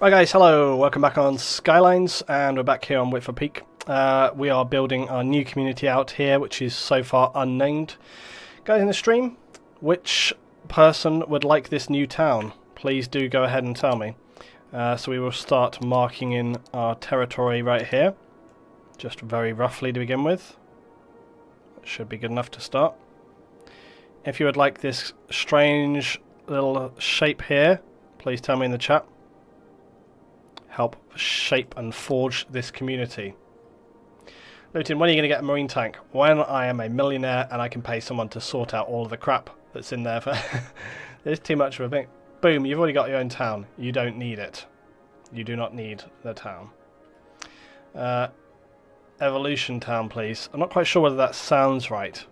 Right guys, hello, welcome back on Skylines, and we're back here on Whitford Peak. We are building our new community out here, which is so far unnamed. Guys in the stream, which person would like this new town? Please do go ahead and tell me. So we will start marking in our territory right here, just very roughly to begin with. That should be good enough to start. If you would like this strange little shape here, please tell me in the chat. Help shape and forge this community. Luton, when are you going to get a marine tank? When I am a millionaire and I can pay someone to sort out all of the crap that's in there. There's too much of a thing. Boom, you've already got your own town. You don't need it. You do not need the town. Evolution town, please. I'm not quite sure whether that sounds right.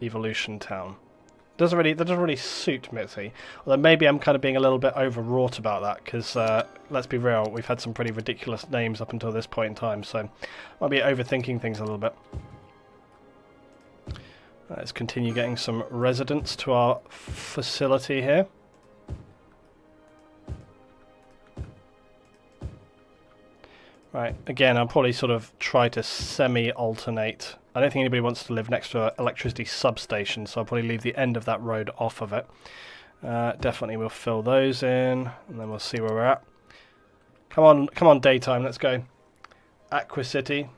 Evolution town. That doesn't really suit Mitzi. Although maybe I'm kind of being a little bit overwrought about that, because let's be real, we've had some pretty ridiculous names up until this point in time, so I might be overthinking things a little bit. Let's continue getting some residents to our facility here. Right, again, I'll probably sort of try to semi-alternate. I don't think anybody wants to live next to an electricity substation, so I'll probably leave the end of that road off of it. Definitely we'll fill those in, and then we'll see where we're at. Come on, daytime, let's go. Aqua City.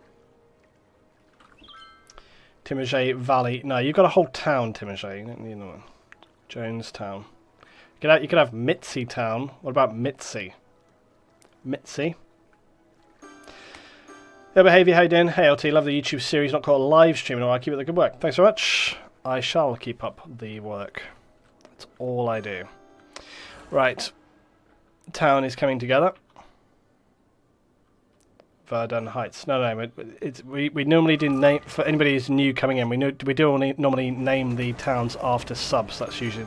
Timogé Valley. No, you've got a whole town, Timogé. You don't need another one. Jonestown. You could have Mitzi Town. What about Mitzi? Mitzi. Yo, Behaviour, how you doing? Hey, LT, love the YouTube series, not called a live stream. No, I keep up the good work. Thanks so much. I shall keep up the work. That's all I do. Right. Town is coming together. Verdun Heights. No, we normally do name, for anybody who's new coming in, we normally name the towns after subs. That's usually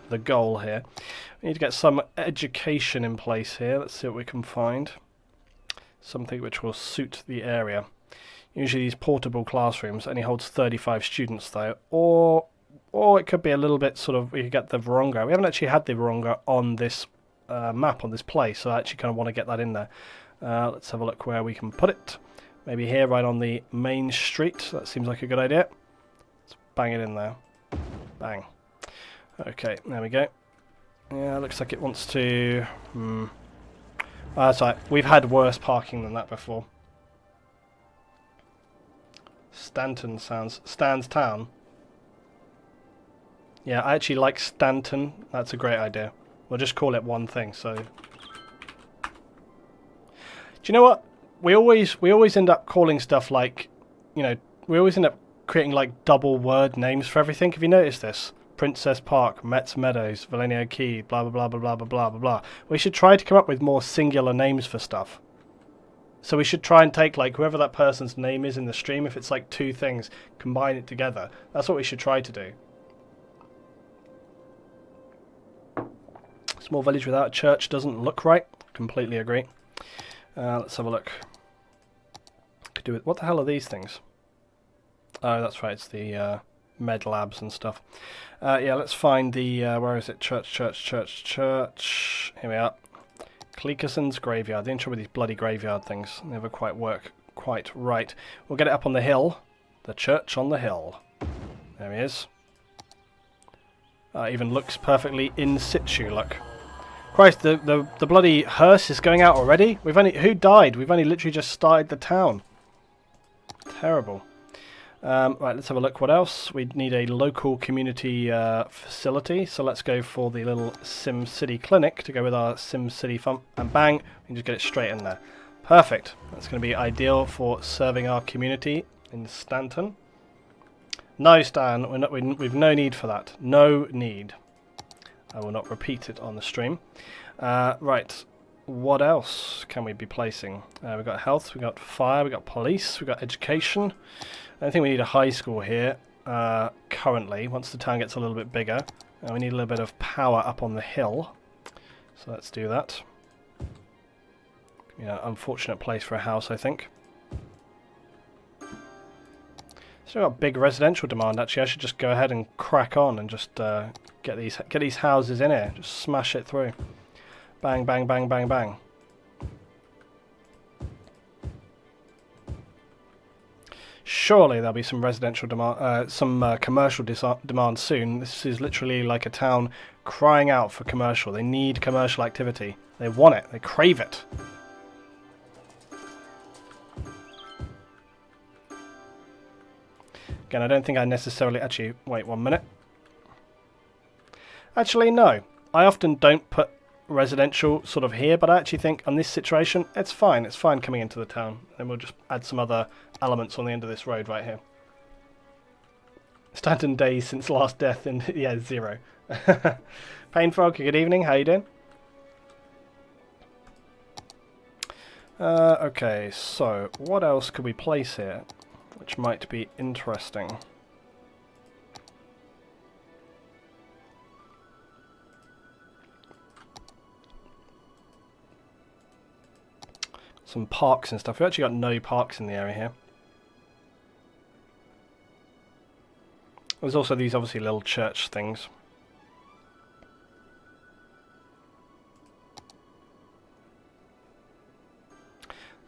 the goal here. We need to get some education in place here. Let's see what we can find. Something which will suit the area. Usually these portable classrooms only holds 35 students though, or it could be a little bit sort of, we could get the Varonga. We haven't actually had the Varonga on this map, on this place, so I actually kind of want to get that in there. Let's have a look where we can put it. Maybe here, right on the main street. That seems like a good idea. Let's bang it in there. Bang. Okay, there we go. Yeah, looks like it wants to... that's right, we've had worse parking than that before. Stanton sounds... Stan's Town. Yeah, I actually like Stanton. That's a great idea. We'll just call it one thing, so... Do you know what? We always end up calling stuff like... You know, we always end up creating like double word names for everything. Have you noticed this? Princess Park, Metz Meadows, Valenio Key, blah blah blah blah blah blah blah blah blah. We should try to come up with more singular names for stuff. So we should try and take like whoever that person's name is in the stream, if it's like two things, combine it together. That's what we should try to do. Small village without a church doesn't look right. Completely agree. Let's have a look. Could do it. What the hell are these things? Oh, that's right. It's the med labs and stuff. Yeah, let's find the, where is it? Church. Here we are. Cleakerson's Graveyard. The intro with these bloody graveyard things never quite work quite right. We'll get it up on the hill. The church on the hill. There he is. Even looks perfectly in situ, look. Christ, the bloody hearse is going out already? Who died? We've only literally just started the town. Terrible. Right, let's have a look. What else? We need a local community facility, so let's go for the little Sim City clinic to go with our Sim City fun, and bang, we can just get it straight in there. Perfect. That's going to be ideal for serving our community in Stanton. No, Stan, we've no need for that. No need. I will not repeat it on the stream. Right, what else can we be placing? We've got health, we've got fire, we've got police, we've got education. I think we need a high school here currently. Once the town gets a little bit bigger, we need a little bit of power up on the hill. So let's do that. You know, unfortunate place for a house, I think. Still got big residential demand, actually. I should just go ahead and crack on and just Get these houses in here. Just smash it through. Bang, bang, bang, bang, bang. Surely there'll be some residential demand, some commercial demand soon. This is literally like a town crying out for commercial. They need commercial activity. They want it. They crave it. Again, I don't think I necessarily... Actually, wait 1 minute. Actually, no. I often don't put residential sort of here, but I actually think on this situation, it's fine. It's fine coming into the town. And we'll just add some other elements on the end of this road right here. Stanton days since last death in... yeah, 0. Painfrog, good evening. How you doing? Okay, so what else could we place here which might be interesting? Some parks and stuff. We've actually got no parks in the area here. There's also these obviously little church things.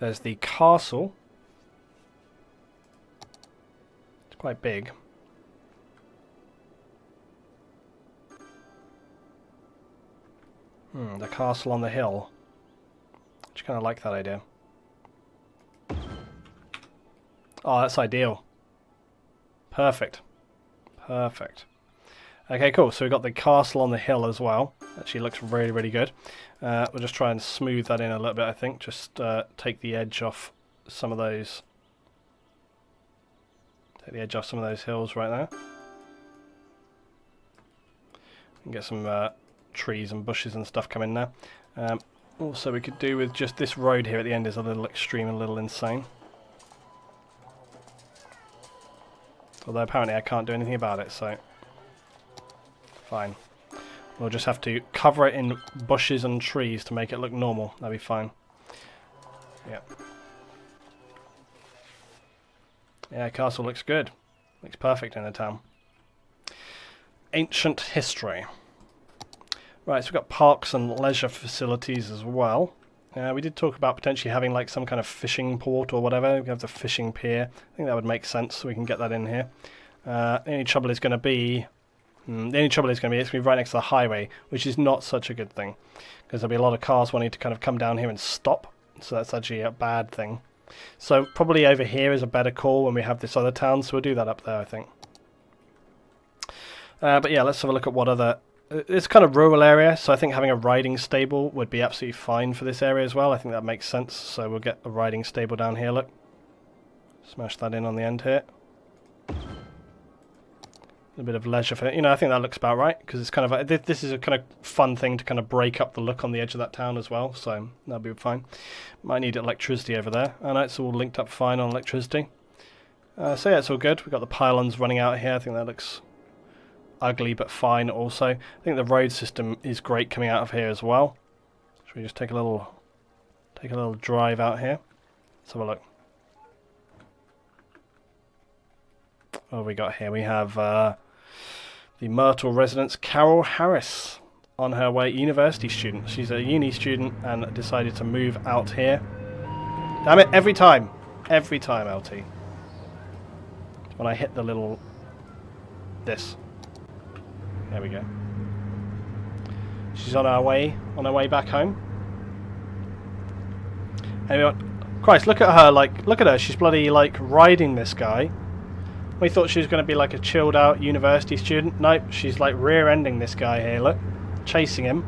There's the castle. It's quite big. The castle on the hill. I kind of like that idea. Oh, that's ideal. Perfect. Perfect. Okay, cool. So we've got the castle on the hill as well. Actually looks really, really good. We'll just try and smooth that in a little bit, I think. Just take the edge off some of those. Take the edge off some of those hills right there. And get some trees and bushes and stuff coming there. Also, we could do with just this road here at the end is a little extreme, a little insane. Although apparently I can't do anything about it, so fine. We'll just have to cover it in bushes and trees to make it look normal. That'll be fine. Yeah. Yeah, castle looks good. Looks perfect in the town. Ancient history. Right, so we've got parks and leisure facilities as well. We did talk about potentially having like some kind of fishing port or whatever. We have the fishing pier. I think that would make sense, so we can get that in here. The only trouble is going to be... it's going to be right next to the highway, which is not such a good thing. Because there'll be a lot of cars wanting to kind of come down here and stop. So that's actually a bad thing. So probably over here is a better call when we have this other town, so we'll do that up there, I think. But yeah, let's have a look at what other... It's kind of rural area, so I think having a riding stable would be absolutely fine for this area as well. I think that makes sense, so we'll get a riding stable down here, look. Smash that in on the end here. A bit of leisure for it. You know, I think that looks about right, because it's kind of like, this is a kind of fun thing to kind of break up the look on the edge of that town as well, so that'll be fine. Might need electricity over there. I know it's all linked up fine on electricity. So yeah, it's all good. We've got the pylons running out here. I think that looks ugly but fine also. I think the road system is great coming out of here as well. Should we just take a little drive out here? Let's have a look. What have we got here? We have the Myrtle residence, Carol Harris, on her way, university student. She's a uni student and decided to move out here. Damn it, every time, LT. When I hit the little... this. There we go. She's on her way back home. Anyway, Christ, look at her, like, look at her, she's bloody, like, riding this guy. We thought she was going to be like a chilled out university student. Nope, she's like rear-ending this guy here, look. Chasing him.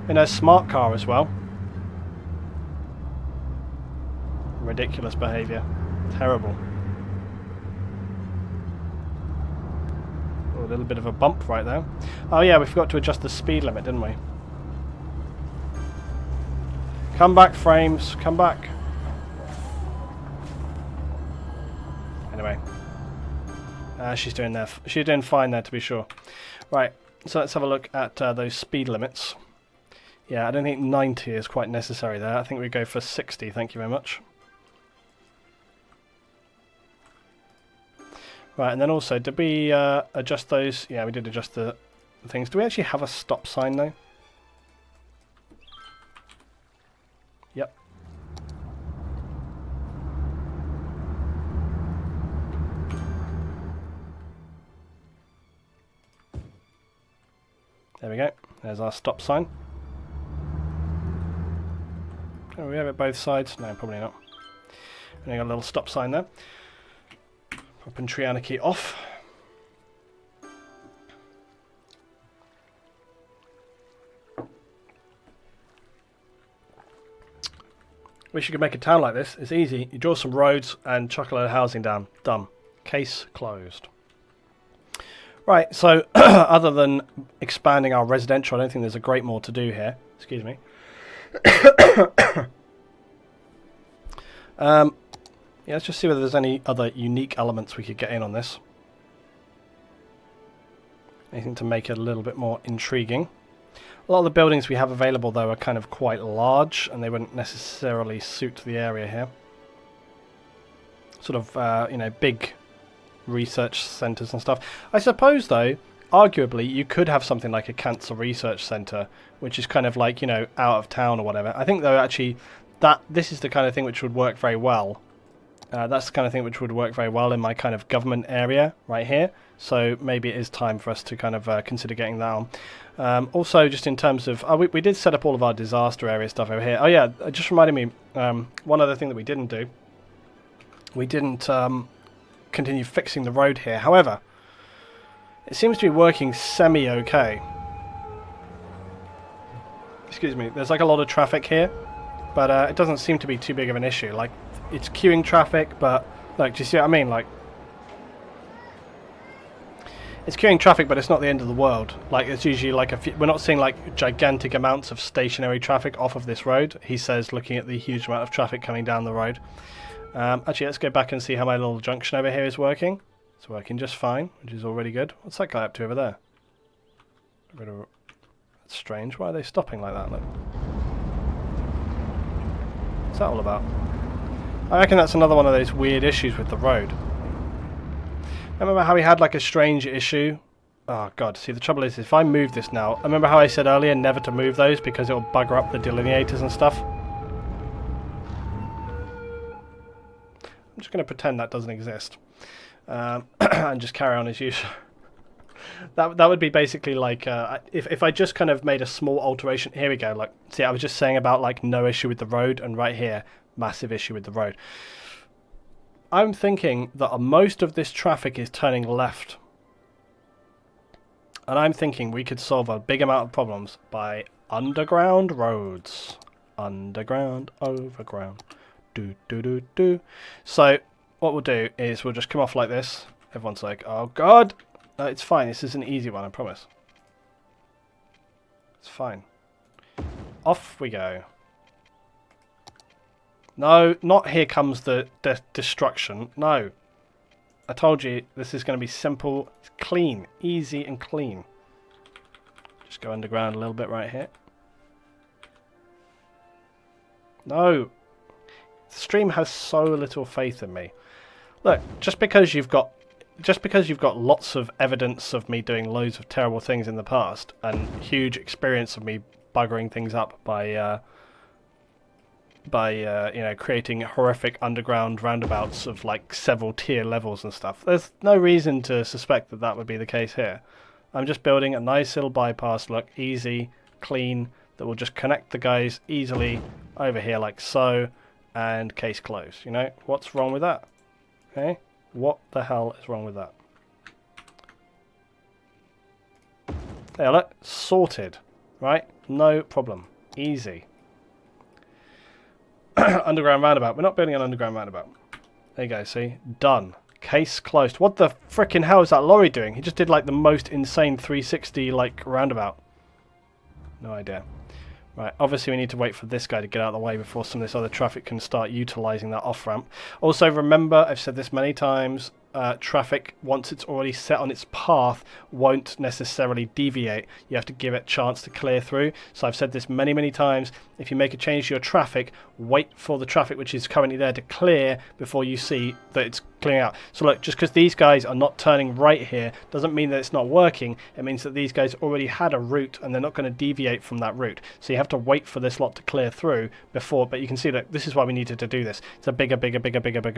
In her smart car as well. Ridiculous behaviour. Terrible. Oh, a little bit of a bump right there. Oh yeah, we forgot to adjust the speed limit, didn't we? Come back, frames. Come back. Anyway, she's doing fine there, to be sure. Right, so let's have a look at those speed limits. Yeah, I don't think 90 is quite necessary there. I think we go for 60. Thank you very much. Right, and then also, did we adjust those? Yeah, we did adjust the things. Do we actually have a stop sign though? Yep. There we go. There's our stop sign. Oh, we have it both sides? No, probably not. Only got a little stop sign there. Popping Triana key off. Wish you could make a town like this. It's easy. You draw some roads and chuck a load of housing down. Done. Case closed. Right, so other than expanding our residential, I don't think there's a great more to do here. Excuse me. Yeah, let's just see whether there's any other unique elements we could get in on this. Anything to make it a little bit more intriguing. A lot of the buildings we have available, though, are kind of quite large, and they wouldn't necessarily suit the area here. Sort of, you know, big research centres and stuff. I suppose, though, arguably, you could have something like a cancer research centre, which is kind of like, you know, out of town or whatever. I think, though, actually, that this is the kind of thing which would work very well. That's the kind of thing which would work very well in my kind of government area right here. So maybe it is time for us to kind of consider getting that on. Also, just in terms of... we did set up all of our disaster area stuff over here. Oh, yeah, it just reminded me, one other thing that we didn't do. We didn't continue fixing the road here. However, it seems to be working semi-okay. Excuse me. There's like a lot of traffic here, but it doesn't seem to be too big of an issue. Like, it's queuing traffic, but... Like, do you see what I mean? Like... It's queuing traffic, but it's not the end of the world. Like, it's usually like a few... We're not seeing, like, gigantic amounts of stationary traffic off of this road. He says, looking at the huge amount of traffic coming down the road. Actually, let's go back and see how my little junction over here is working. It's working just fine, which is already good. What's that guy up to over there? That's strange. Why are they stopping like that? Look. What's that all about? I reckon that's another one of those weird issues with the road. Remember how we had like a strange issue? Oh god, see the trouble is if I move this now, I remember how I said earlier never to move those because it'll bugger up the delineators and stuff? I'm just going to pretend that doesn't exist. And just carry on as usual. That would be basically like, if I just kind of made a small alteration, here we go, like, see I was just saying about like no issue with the road, and right here, massive issue with the road. I'm thinking that most of this traffic is turning left. And I'm thinking we could solve a big amount of problems by underground roads. Underground, overground. Do, do, do, do. So, what we'll do is we'll just come off like this. Everyone's like, oh god. No, it's fine. This is an easy one, I promise. It's fine. Off we go. No, not here comes the destruction. No. I told you this is going to be simple, clean, easy and clean. Just go underground a little bit right here. No. The stream has so little faith in me. Look, just because you've got lots of evidence of me doing loads of terrible things in the past and huge experience of me buggering things up by you know, creating horrific underground roundabouts of like several tier levels and stuff. There's no reason to suspect that that would be the case here. I'm just building a nice little bypass, look, easy, clean, that will just connect the guys easily over here like so, and case closed. You know, what's wrong with that? Okay, what the hell is wrong with that? There, look, sorted, right? No problem, easy. Underground roundabout. We're not building an underground roundabout. There you go, see? Done. Case closed. What the frickin' hell is that lorry doing? He just did like the most insane 360 like roundabout. No idea. Right, obviously we need to wait for this guy to get out of the way before some of this other traffic can start utilising that off-ramp. Also remember, I've said this many times, traffic, once it's already set on its path, won't necessarily deviate. You have to give it a chance to clear through. So I've said this many, many times. If you make a change to your traffic, wait for the traffic which is currently there to clear before you see that it's clearing out. So look, just because these guys are not turning right here doesn't mean that it's not working. It means that these guys already had a route and they're not going to deviate from that route. So you have to wait for this lot to clear through before, but you can see that this is why we needed to do this. It's a bigger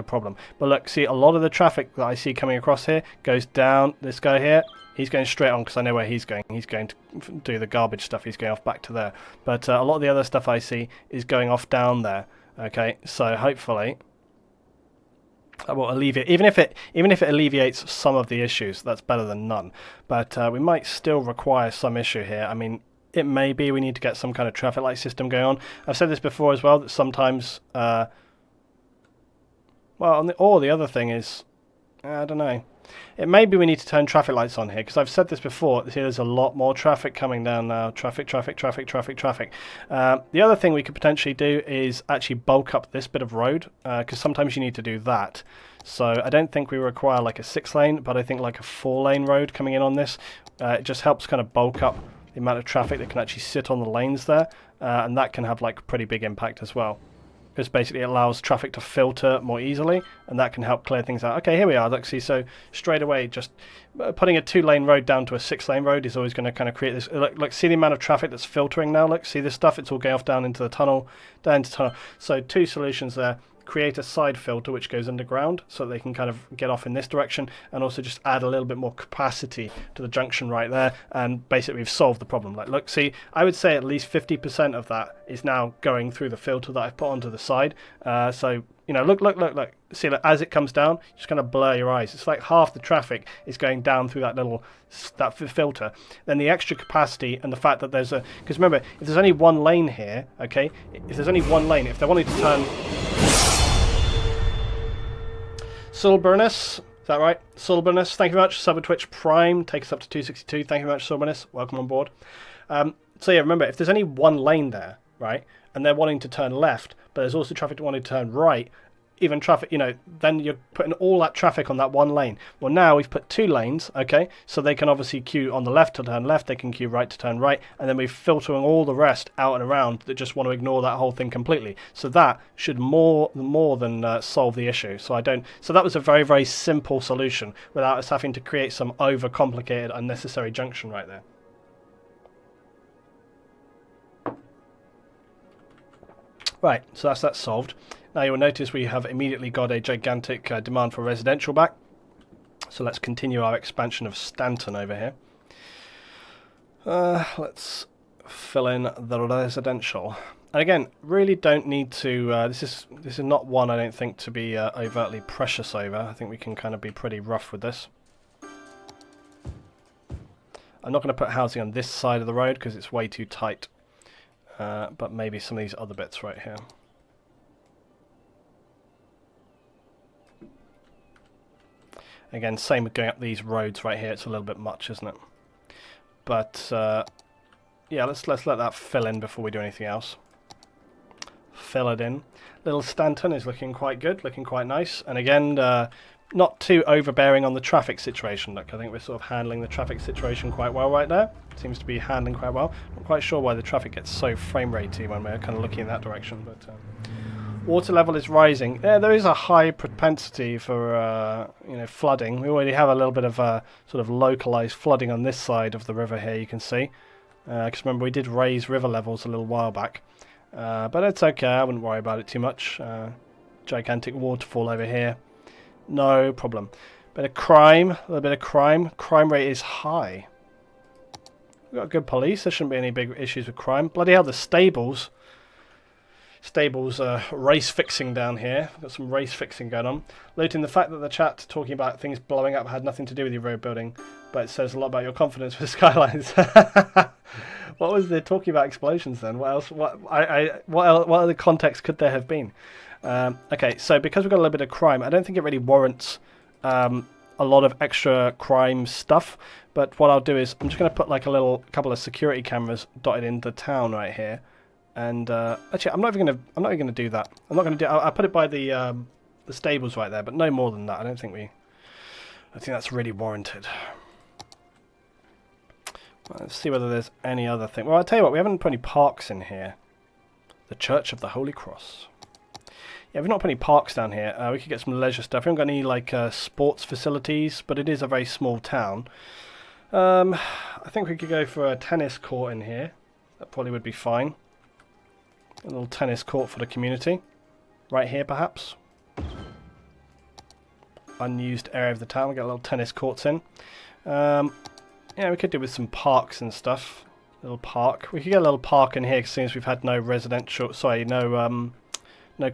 problem. But look, see, a lot of the traffic that I see coming across here goes down. This guy here, he's going straight on because I know where he's going. He's going to do the garbage stuff. He's going off back to there. But a lot of the other stuff I see is going off down there. Okay, so hopefully that will alleviate, even if it alleviates some of the issues, that's better than none. But we might still require some issue here. I mean, it may be we need to get some kind of traffic light system going on. I've said this before as well, that sometimes, well, or the other thing is, I don't know. It may be we need to turn traffic lights on here, because I've said this before. See, there's a lot more traffic coming down now. Traffic. The other thing we could potentially do is actually bulk up this bit of road, because sometimes you need to do that. So I don't think we require like a 6-lane, but I think like a 4-lane road coming in on this. It just helps kind of bulk up the amount of traffic that can actually sit on the lanes there, and that can have like a pretty big impact as well. Because basically it allows traffic to filter more easily, and that can help clear things out. Okay, here we are. Look, see, so straight away, just putting a 2-lane road down to a 6-lane road is always going to kind of create this. Look, see the amount of traffic that's filtering now. Look, see this stuff? It's all going off down into the tunnel, down into the tunnel. So 2 solutions there. Create a side filter which goes underground so they can kind of get off in this direction, and also just add a little bit more capacity to the junction right there, and basically we've solved the problem. Like, look, see, I would say at least 50% of that is now going through the filter that I've put onto the side. So, you know, look. See, look, as it comes down, just kind of blur your eyes. It's like half the traffic is going down through that filter. Then the extra capacity and the fact that there's a, because remember, if there's only one lane here, okay, if there's only one lane, if they wanted to turn Sulburnus, is that right? Sulburnus, thank you very much. Sub Twitch Prime, take us up to 262. Thank you very much, Sulburnus. Welcome on board. So yeah, remember, if there's only one lane there, right, and they're wanting to turn left, but there's also traffic wanting to turn right, even traffic, you know, then you're putting all that traffic on that one lane. Well, now we've put 2 lanes, okay, so they can obviously queue on the left to turn left, they can queue right to turn right, and then we're filtering all the rest out and around that just want to ignore that whole thing completely. So that should more than solve the issue. So that was a very, very simple solution without us having to create some overcomplicated, unnecessary junction right there. Right, so that's that solved. Now you'll notice we have immediately got a gigantic demand for residential back. So let's continue our expansion of Stanton over here. Let's fill in the residential. And again, really don't need to, this is not one I don't think to be overtly precious over. I think we can kind of be pretty rough with this. I'm not going to put housing on this side of the road because it's way too tight. But maybe some of these other bits right here. Again, same with going up these roads right here. It's a little bit much, isn't it? But yeah, let's let that fill in before we do anything else. Fill it in. Little Stanton is looking quite good, looking quite nice. And again, not too overbearing on the traffic situation. Look, I think we're sort of handling the traffic situation quite well right there. Seems to be handling quite well. Not quite sure why the traffic gets so frame ratey when we're kind of looking in that direction, but water level is rising. There is a high propensity for you know, flooding. We already have a little bit of sort of localized flooding on this side of the river here, you can see. Because remember, we did raise river levels a little while back. But it's okay, I wouldn't worry about it too much. Gigantic waterfall over here. No problem. Bit of crime, a little bit of crime. Crime rate is high. We've got good police, there shouldn't be any big issues with crime. Bloody hell, the stables. Stables race fixing down here. We've got some race fixing going on. Noting the fact that the chat talking about things blowing up had nothing to do with your road building, but it says a lot about your confidence with Skylines. What was the talking about explosions then? What else? What other context could there have been? Okay, so because we've got a little bit of crime, I don't think it really warrants a lot of extra crime stuff. But what I'll do is I'm just going to put like a couple of security cameras dotted into the town right here. And actually, I'm not even gonna do that. I'm not gonna do. I'll put it by the stables right there, but no more than that. I think that's really warranted. Well, let's see whether there's any other thing. Well, I'll tell you what, we haven't put any parks in here. The Church of the Holy Cross. Yeah, we've not put any parks down here. We could get some leisure stuff. We haven't got any like sports facilities, but it is a very small town. I think we could go for a tennis court in here. That probably would be fine. A little tennis court for the community. Right here, perhaps. Unused area of the town. We get little tennis courts in. Yeah, we could do with some parks and stuff. Little park. We could get a little park in here, since we've had no residential. Sorry, no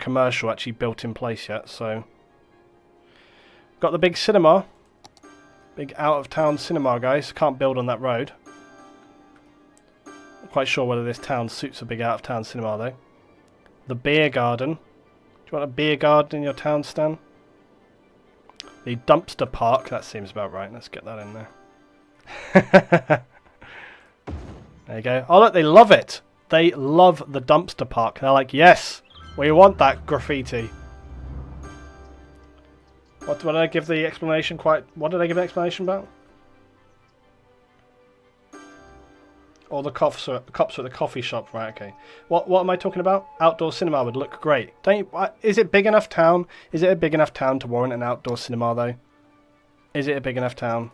commercial actually built in place yet. So, got the big cinema. Big out-of-town cinema, guys. Can't build on that road. Not quite sure whether this town suits a big out-of-town cinema, though. The beer garden. Do you want a beer garden in your town, Stan? The dumpster park. That seems about right. Let's get that in there. There you go. Oh, look, they love it. They love the dumpster park. They're like, yes, we want that graffiti. What did I give the explanation what did I give the explanation about? Or the cops are at the coffee shop, right? Okay. What am I talking about? Outdoor cinema would look great. Is it big enough town? Is it a big enough town to warrant an outdoor cinema though? Is it a big enough town?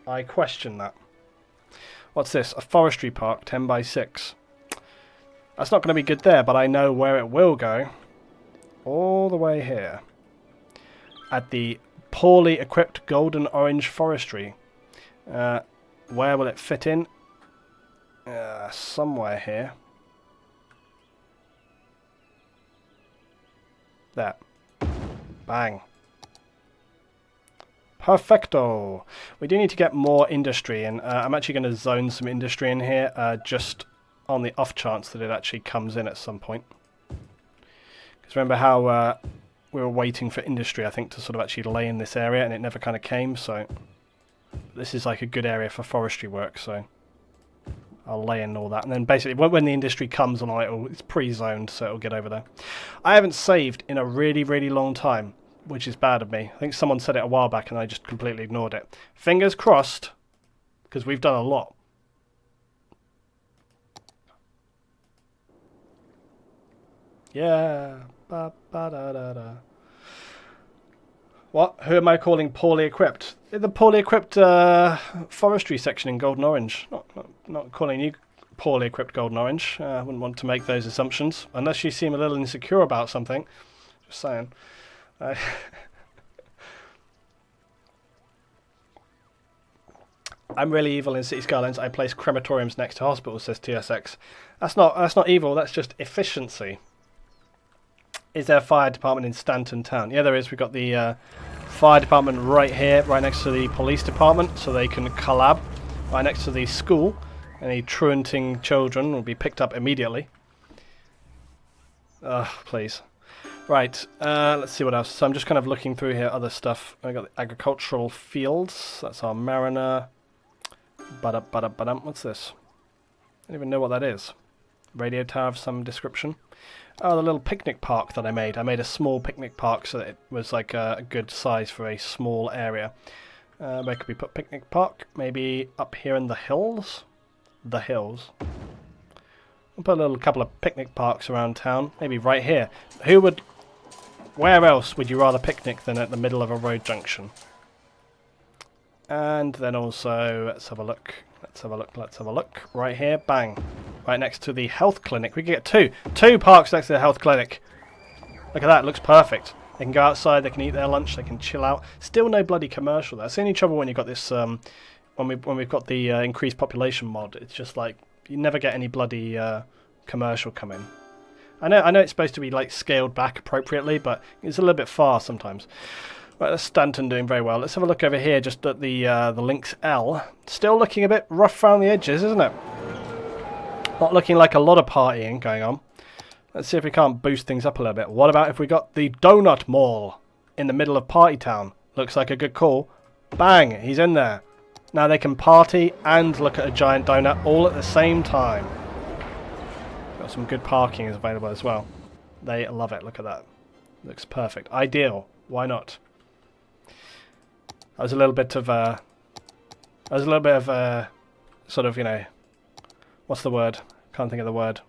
I question that. What's this? A forestry park, 10 by 6. That's not going to be good there, but I know where it will go. All the way here. At the poorly equipped golden orange forestry. Where will it fit in? Somewhere here. There. Bang. Perfecto. We do need to get more industry in. I'm actually going to zone some industry in here, just on the off chance that it actually comes in at some point. Because remember how we were waiting for industry, I think, to sort of actually lay in this area, and it never kind of came, so this is like a good area for forestry work, so I'll lay in all that. And then basically, when the industry comes on, it's pre-zoned, so it'll get over there. I haven't saved in a really, really long time, which is bad of me. I think someone said it a while back, and I just completely ignored it. Fingers crossed, because we've done a lot. Yeah. Ba, ba, da, da, da. What? Who am I calling poorly equipped? The poorly equipped forestry section in Golden Orange. Not calling you poorly equipped Golden Orange. I wouldn't want to make those assumptions. Unless you seem a little insecure about something. Just saying. I'm really evil in City Skylines. I place crematoriums next to hospitals, says TSX. That's not evil, that's just efficiency. Is there a fire department in Stanton Town? Yeah, there is. We've got the fire department right here, right next to the police department, so they can collab. Right next to the school. Any truanting children will be picked up immediately. Please. Right, let's see what else. So I'm just kind of looking through here, other stuff. I've got the agricultural fields. That's our mariner. What's this? I don't even know what that is. Radio tower of some description. Oh, the little picnic park that I made. I made a small picnic park so that it was like a good size for a small area. Where could we put picnic park? Maybe up here in the hills? The hills. We'll put a couple of picnic parks around town. Maybe right here. Where else would you rather picnic than at the middle of a road junction? And then also, let's have a look. Right here, bang. Right next to the health clinic. We can get two parks next to the health clinic. Look at that, it looks perfect. They can go outside, they can eat their lunch, they can chill out. Still no bloody commercial there. That's the only trouble when you've got this, when we've got the increased population mod. It's just like, you never get any bloody commercial come in. I know it's supposed to be like scaled back appropriately, but it's a little bit far sometimes. Right, that's Stanton doing very well. Let's have a look over here, just at the Lynx L. Still looking a bit rough around the edges, isn't it? Not looking like a lot of partying going on. Let's see if we can't boost things up a little bit. What about if we got the Donut Mall in the middle of Party Town? Looks like a good call. Bang, he's in there. Now they can party and look at a giant donut all at the same time. Got some good parking is available as well. They love it. Look at that. Looks perfect. Ideal. Why not? That was a little bit of sort of, you know, what's the word? Can't think of the word.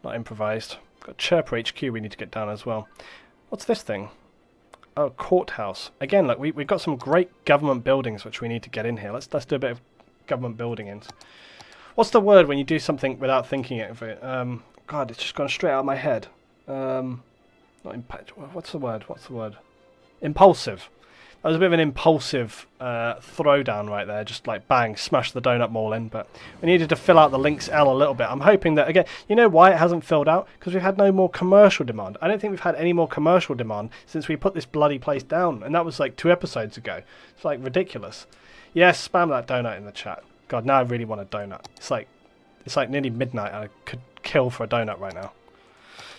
Not improvised. Got Chirper HQ we need to get down as well. What's this thing? Oh, courthouse. Again, look, we've got some great government buildings which we need to get in here. Let's do a bit of government building in. What's the word when you do something without thinking it? God, it's just gone straight out of my head. Not impact. What's the word? What's the word? Impulsive. That was a bit of an impulsive throwdown right there. Just like bang, smash the donut mall in. But we needed to fill out the links L a little bit. I'm hoping that, again, you know why it hasn't filled out? Because we've had no more commercial demand. I don't think we've had any more commercial demand since we put this bloody place down. And that was like 2 episodes ago. It's like ridiculous. Yes, spam that donut in the chat. God, now I really want a donut. It's like nearly midnight and I could kill for a donut right now.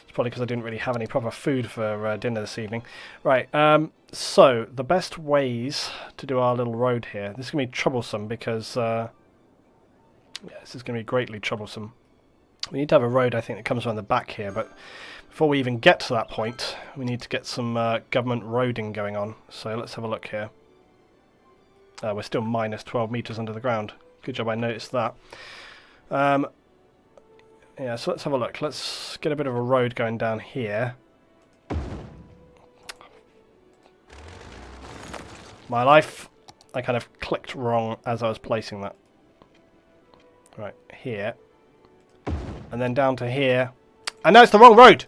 It's probably because I didn't really have any proper food for dinner this evening. Right, so the best ways to do our little road here. This is going to be troublesome because yeah, this is going to be greatly troublesome. We need to have a road, I think, that comes around the back here, but before we even get to that point, we need to get some government roading going on. So let's have a look here. We're still minus 12 meters under the ground. Good job I noticed that. Yeah, so let's have a look. Let's get a bit of a road going down here. My life, I kind of clicked wrong as I was placing that. Right, here. And then down to here. And now it's the wrong road!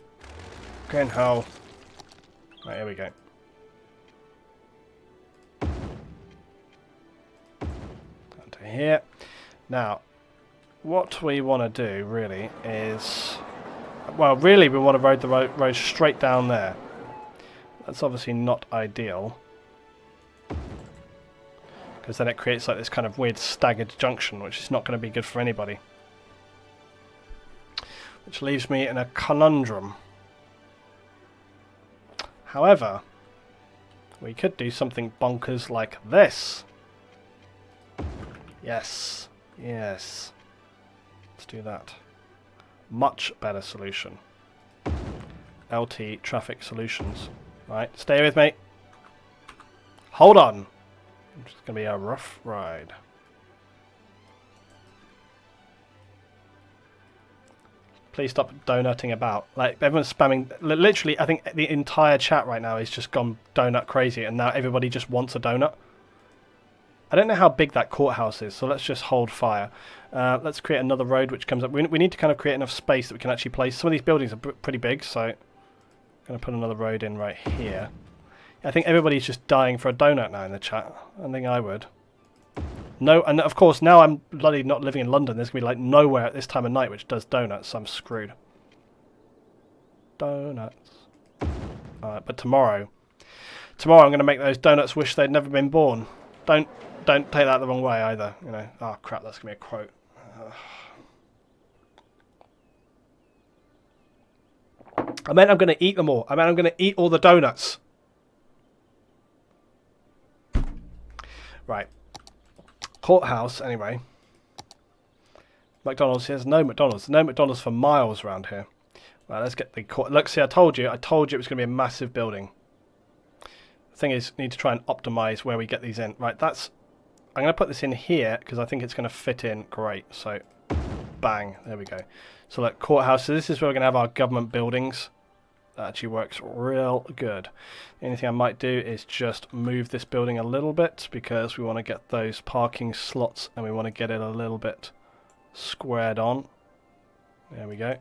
Going hell. Right, here we go. Down to here. Now, what we want to do, really, is... Well, really, we want to road the road straight down there. That's obviously not ideal. Because then it creates like this kind of weird staggered junction, which is not going to be good for anybody. Which leaves me in a conundrum. However, we could do something bonkers like this. Yes. Yes. Let's do that. Much better solution. LT Traffic Solutions. Right, stay with me. Hold on. It's going to be a rough ride. Please stop donutting about. Like, everyone's spamming. Literally, I think the entire chat right now is just gone donut crazy, and now everybody just wants a donut. I don't know how big that courthouse is, so let's just hold fire. Let's create another road which comes up. We need to kind of create enough space that we can actually place. Some of these buildings are pretty big, so I'm going to put another road in right here. I think everybody's just dying for a donut now in the chat. I think I would. No, and of course now I'm bloody not living in London. There's going to be like nowhere at this time of night which does donuts, so I'm screwed. Donuts. Alright, but tomorrow I'm going to make those donuts wish they'd never been born. Don't take that the wrong way either. You know. Oh crap, that's going to be a quote. I meant I'm going to eat them all. I meant I'm going to eat all the donuts. Right. Courthouse, anyway. McDonald's, there's no McDonald's. No McDonald's for miles around here. Right, let's get the court. Look, see, I told you it was going to be a massive building. The thing is, we need to try and optimize where we get these in. Right, I'm going to put this in here because I think it's going to fit in great. So, bang, there we go. So, look, courthouse. So this is where we're going to have our government buildings. That actually works real good. The only thing I might do is just move this building a little bit because we want to get those parking slots and we want to get it a little bit squared on. There we go.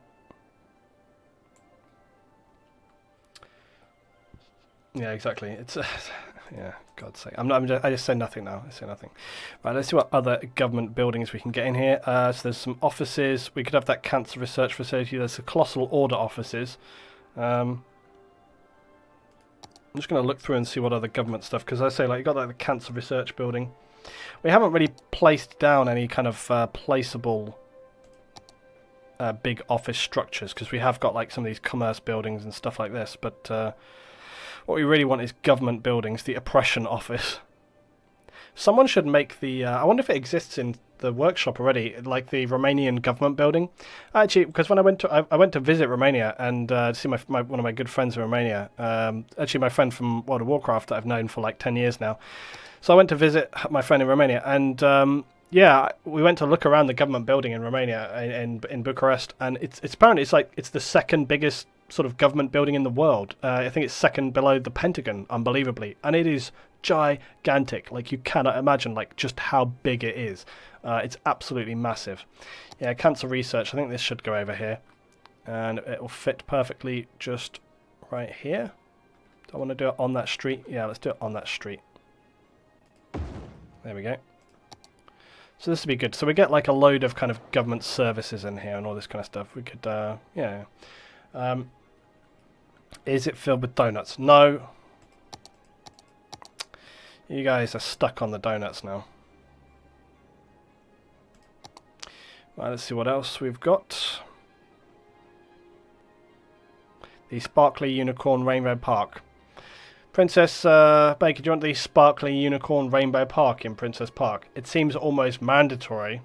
Yeah, exactly. It's yeah, God's sake. I just say nothing now. I say nothing. Right, let's see what other government buildings we can get in here. So there's some offices. We could have that cancer research facility. There's the colossal order offices. I'm just going to look through and see what other government stuff, because I say, like, you got like the cancer research building. We haven't really placed down any kind of placeable big office structures, because we have got like some of these commerce buildings and stuff like this, but what we really want is government buildings. The oppression office. Someone should make the I wonder if it exists in the workshop already, like the Romanian government building. Actually, because when I went to visit Romania and see one of my good friends in Romania. Actually, my friend from World of Warcraft that I've known for like 10 years now. So I went to visit my friend in Romania, and Yeah, we went to look around the government building in Romania, in Bucharest, and it's apparently it's the second biggest sort of government building in the world. I think it's second below the Pentagon, unbelievably, and it is gigantic. Like, you cannot imagine like just how big it is. It's absolutely massive. Yeah, cancer research. I think this should go over here, and it will fit perfectly just right here. Do I want to do it on that street? Yeah, let's do it on that street. There we go. So this would be good. So we get like a load of kind of government services in here and all this kind of stuff. We could, yeah. Is it filled with donuts? No. You guys are stuck on the donuts now. Right, let's see what else we've got. The Sparkly Unicorn Rainbow Park. Princess Baker, do you want the Sparkly Unicorn Rainbow Park in Princess Park? It seems almost mandatory.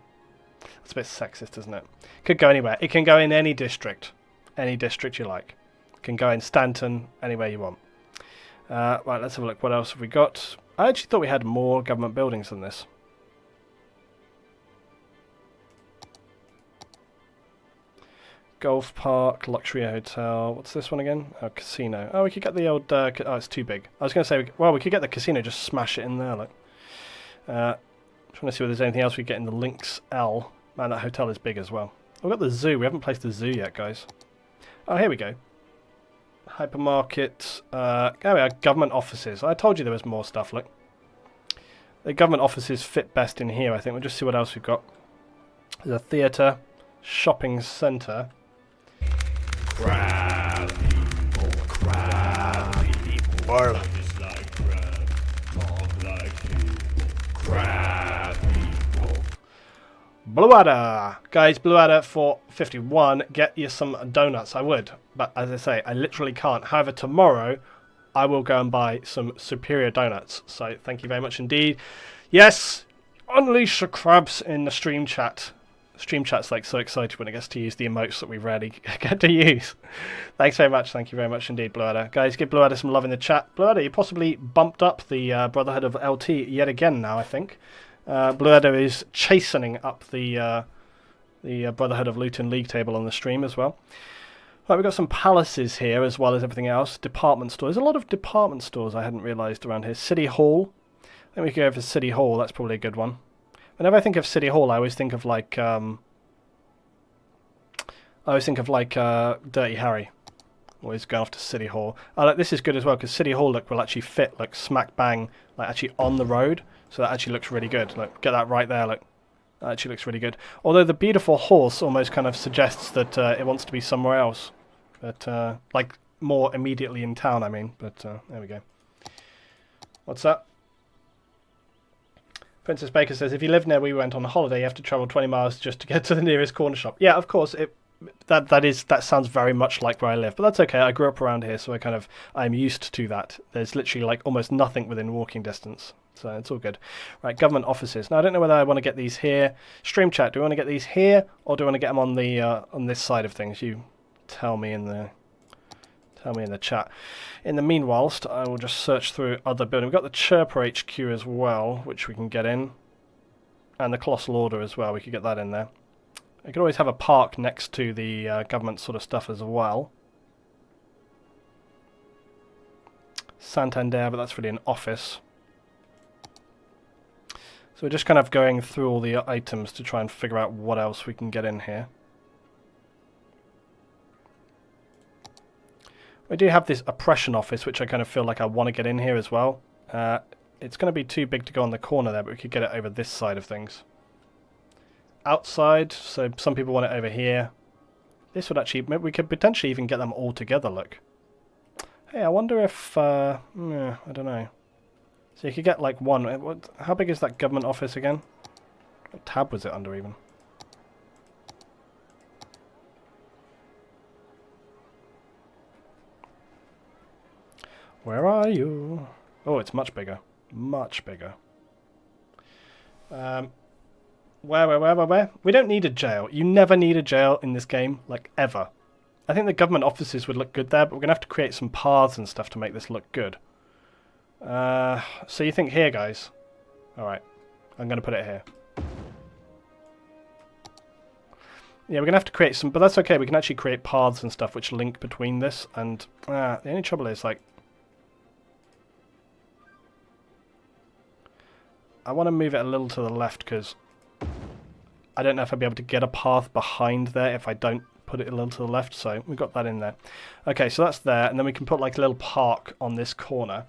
That's a bit sexist, isn't it? Could go anywhere. It can go in any district. Any district you like. It can go in Stanton, anywhere you want. Right, let's have a look. What else have we got? I actually thought we had more government buildings than this. Golf park, luxury hotel. What's this one again? Oh, casino. Oh, we could get the old... oh, it's too big. I was going to say, well, we could get the casino, just smash it in there. Look. Trying to see if there's anything else we get in the Lynx L. Man, that hotel is big as well. We've got the zoo. We haven't placed the zoo yet, guys. Oh, here we go. Hypermarket. Oh, we are government offices. I told you there was more stuff, look. The government offices fit best in here, I think. We'll just see what else we've got. There's a theatre, shopping centre. Crab people, crab people. Just like crab, talk like you. Crab people. Blue Adder! Guys, Blue Adder for 51. Get you some donuts. I would, but as I say, I literally can't. However, tomorrow I will go and buy some superior donuts. So thank you very much indeed. Yes! Unleash the crabs in the stream chat. Stream chat's like so excited when it gets to use the emotes that we rarely get to use. Thanks very much. Thank you very much indeed, Blue Adder. Guys, give Blue Adder some love in the chat. Blue Adder, you possibly bumped up the Brotherhood of LT yet again now, I think. Blue Adder is chastening up the Brotherhood of Luton League table on the stream as well. Right, we've got some palaces here as well as everything else. Department stores. There's a lot of department stores I hadn't realised around here. City Hall. I think we could go for City Hall. That's probably a good one. Whenever I think of City Hall, I always think of like Dirty Harry. Always going off to City Hall. Oh, look, this is good as well because City Hall will actually fit like smack bang, like actually on the road. So that actually looks really good. Look, get that right there. Look, that actually looks really good. Although the beautiful horse almost kind of suggests that it wants to be somewhere else, but like more immediately in town. I mean, but there we go. What's that? Princess Baker says, if you live near where we went on holiday, you have to travel 20 miles just to get to the nearest corner shop. Yeah, of course, that sounds very much like where I live, but that's okay. I grew up around here, so I'm used to that. There's literally like almost nothing within walking distance, so it's all good. Right, government offices. Now, I don't know whether I want to get these here. Stream chat, do I want to get these here, or do I want to get them on the on this side of things? You tell me in the chat. In the meanwhile, I will just search through other buildings. We've got the Chirper HQ as well, which we can get in. And the Colossal Order as well. We could get that in there. I could always have a park next to the government sort of stuff as well. Santander, but that's really an office. So we're just kind of going through all the items to try and figure out what else we can get in here. We do have this oppression office, which I kind of feel like I want to get in here as well. It's going to be too big to go on the corner there, but we could get it over this side of things. Outside, so some people want it over here. This would actually, maybe we could potentially even get them all together, look. Hey, I wonder if, I don't know. So you could get like one, how big is that government office again? What tab was it under even? Where are you? Oh, it's much bigger. Much bigger. Where? We don't need a jail. You never need a jail in this game, like, ever. I think the government offices would look good there, but we're going to have to create some paths and stuff to make this look good. So you think here, guys? Alright. I'm going to put it here. Yeah, we're going to have to create some, but that's okay. We can actually create paths and stuff which link between this. And the only trouble is, like, I want to move it a little to the left because I don't know if I'll be able to get a path behind there if I don't put it a little to the left. So we've got that in there. Okay, so that's there. And then we can put like a little park on this corner.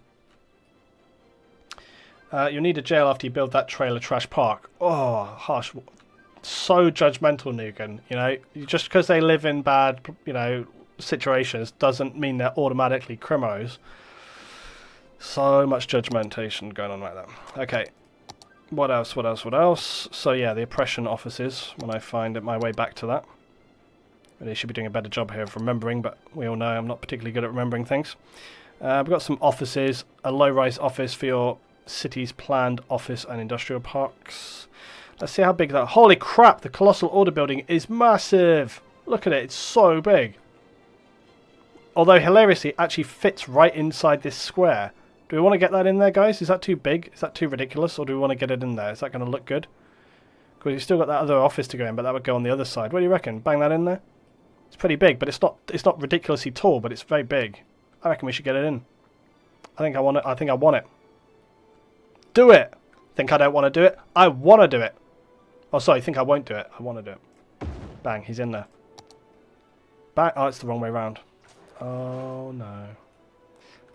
You'll need a jail after you build that trailer trash park. Oh, harsh. So judgmental, Nugan. You know, just because they live in bad, you know, situations doesn't mean they're automatically criminals. So much judgmentation going on like that. Okay. What else? What else? What else? So yeah, the oppression offices, when I find my way back to that. Really should be doing a better job here of remembering, but we all know I'm not particularly good at remembering things. We've got some offices, a low-rise office for your city's planned office and industrial parks. Let's see how big that... Holy crap, the Colossal Order building is massive! Look at it, it's so big. Although, hilariously, it actually fits right inside this square. Do we want to get that in there, guys? Is that too big? Is that too ridiculous? Or do we want to get it in there? Is that going to look good? Because you've still got that other office to go in, but that would go on the other side. What do you reckon? Bang that in there? It's pretty big, but it's not ridiculously tall, but it's very big. I reckon we should get it in. I think I want it. I think I want it. Do it! Think I don't want to do it? I want to do it! Oh, sorry, think I won't do it. I want to do it. Bang, he's in there. Bang. Oh, it's the wrong way around. Oh, no.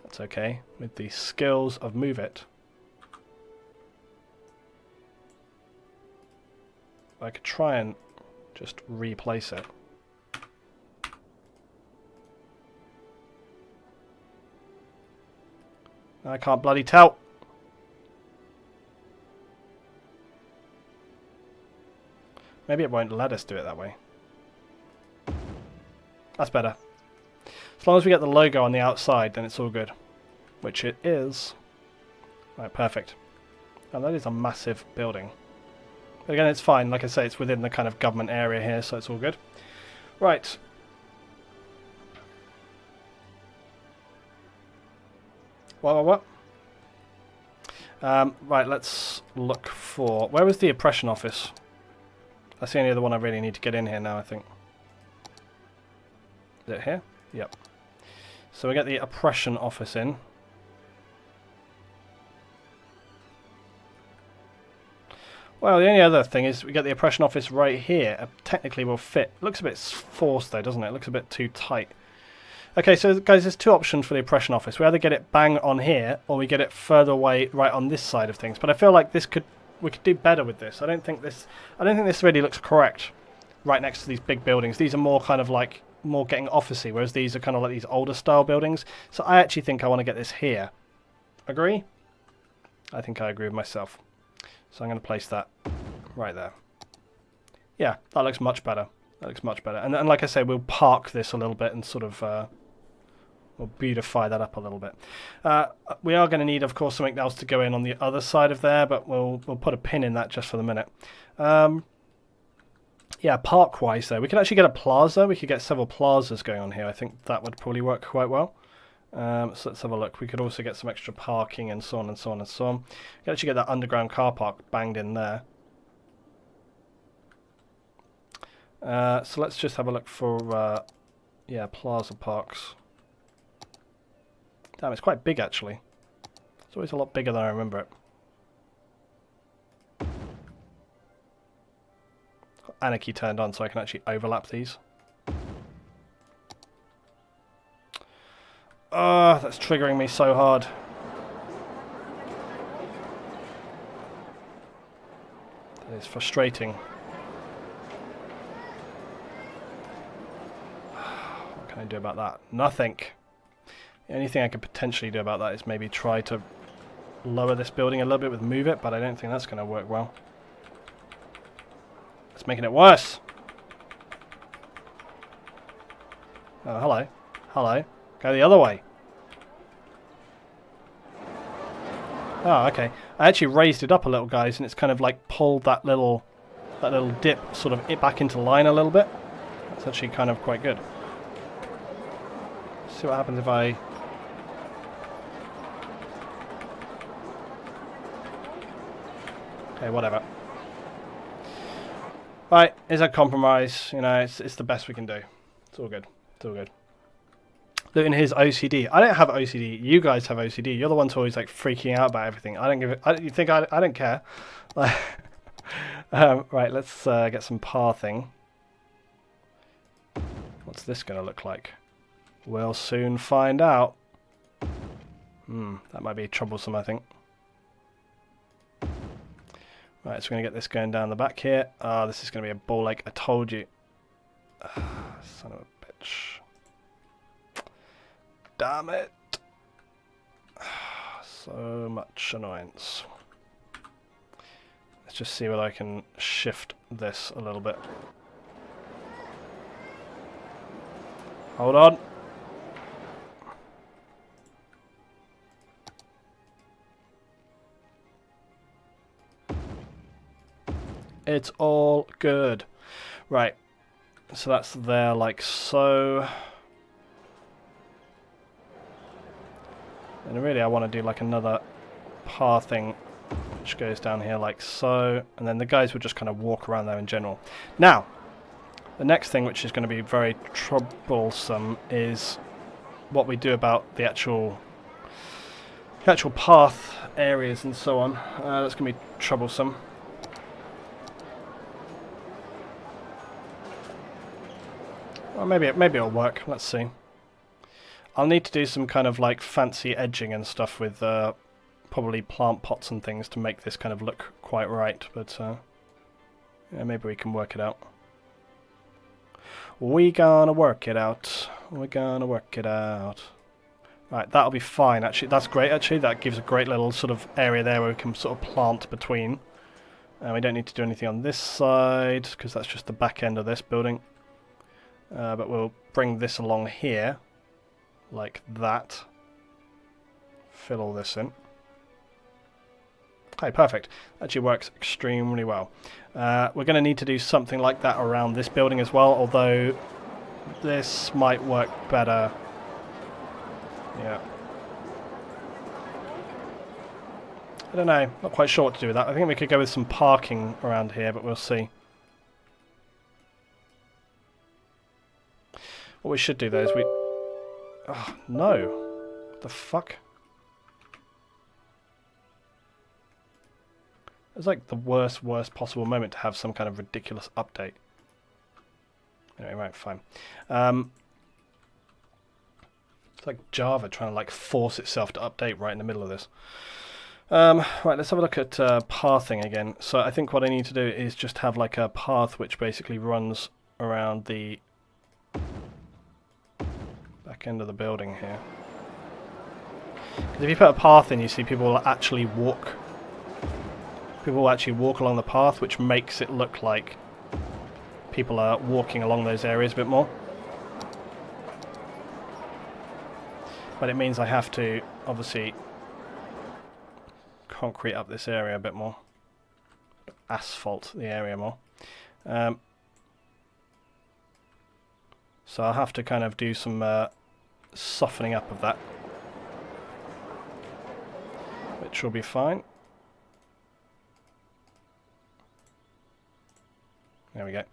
That's okay. With the skills of Move It. I could try and just replace it. I can't bloody tell. Maybe it won't let us do it that way. That's better. As long as we get the logo on the outside, then it's all good. Which it is. Right, perfect. Oh, that is a massive building. But again, it's fine. Like I say, it's within the kind of government area here, so it's all good. Right. What? Right, let's look for... Where was the oppression office? That's the only other one I really need to get in here now, I think. Is it here? Yep. So we get the oppression office in. Well, the only other thing is we get the oppression office right here. Technically will fit. It looks a bit forced though, doesn't it? It looks a bit too tight. Okay, so guys, there's two options for the oppression office. We either get it bang on here, or we get it further away right on this side of things. But I feel like we could do better with this. I don't think this really looks correct right next to these big buildings. These are more kind of like more getting officey, whereas these are kind of like these older style buildings. So I actually think I want to get this here. Agree? I think I agree with myself. So I'm going to place that right there. Yeah, that looks much better. That looks much better. And like I say, we'll park this a little bit and sort of we'll beautify that up a little bit. We are going to need, of course, something else to go in on the other side of there, but we'll put a pin in that just for the minute. Yeah, park-wise, though, we could actually get a plaza. We could get several plazas going on here. I think that would probably work quite well. So let's have a look. We could also get some extra parking and so on and so on and so on. We could actually get that underground car park banged in there. So let's just have a look for, yeah, plaza parks. Damn, it's quite big, actually. It's always a lot bigger than I remember it. Got Anarchy turned on so I can actually overlap these. Oh, that's triggering me so hard. That is frustrating. What can I do about that? Nothing. The only thing I could potentially do about that is maybe try to lower this building a little bit with Move It, but I don't think that's going to work well. It's making it worse. Oh, hello. Hello. Go the other way. Oh, okay. I actually raised it up a little, guys, and it's kind of like pulled that little dip sort of it back into line a little bit. That's actually kind of quite good. See what happens if I... Okay, whatever. Right, it's a compromise. You know, it's the best we can do. It's all good. It's all good. Looking his OCD. I don't have OCD. You guys have OCD. You're the ones who are always like freaking out about everything. I don't give it. You think I don't care? Right, let's get some pathing. What's this going to look like? We'll soon find out. That might be troublesome, I think. Right, so we're going to get this going down the back here. This is going to be a ball ache. I told you. Son of a bitch. Damn it. So much annoyance. Let's just see whether I can shift this a little bit. Hold on. It's all good. Right. So that's there like so. And really I want to do like another pathing which goes down here like so. And then the guys would just kind of walk around there in general. Now, the next thing which is going to be very troublesome is what we do about the actual path areas and so on. That's going to be troublesome. Well, maybe it'll work. Let's see. I'll need to do some kind of like fancy edging and stuff with probably plant pots and things to make this kind of look quite right. But yeah, maybe we can work it out. We gonna work it out. We're gonna work it out. Right, that'll be fine. Actually, that's great. Actually, that gives a great little sort of area there where we can sort of plant between. And we don't need to do anything on this side because that's just the back end of this building. But we'll bring this along here, like that. Fill all this in. Okay, perfect. Actually works extremely well. We're going to need to do something like that around this building as well, although this might work better. Yeah. I don't know. Not quite sure what to do with that. I think we could go with some parking around here, but we'll see. What we should do though is we... Oh, no. What the fuck? It's like the worst possible moment to have some kind of ridiculous update. Anyway, right, fine. It's like Java trying to like force itself to update right in the middle of this. Right, let's have a look at pathing again. So I think what I need to do is just have like a path which basically runs around the back end of the building here. Because if you put a path in, you see people will actually walk. People will actually walk along the path, which makes it look like people are walking along those areas a bit more. But it means I have to obviously concrete up this area a bit more, asphalt the area more. So I'll have to kind of do some softening up of that, which will be fine. There we go.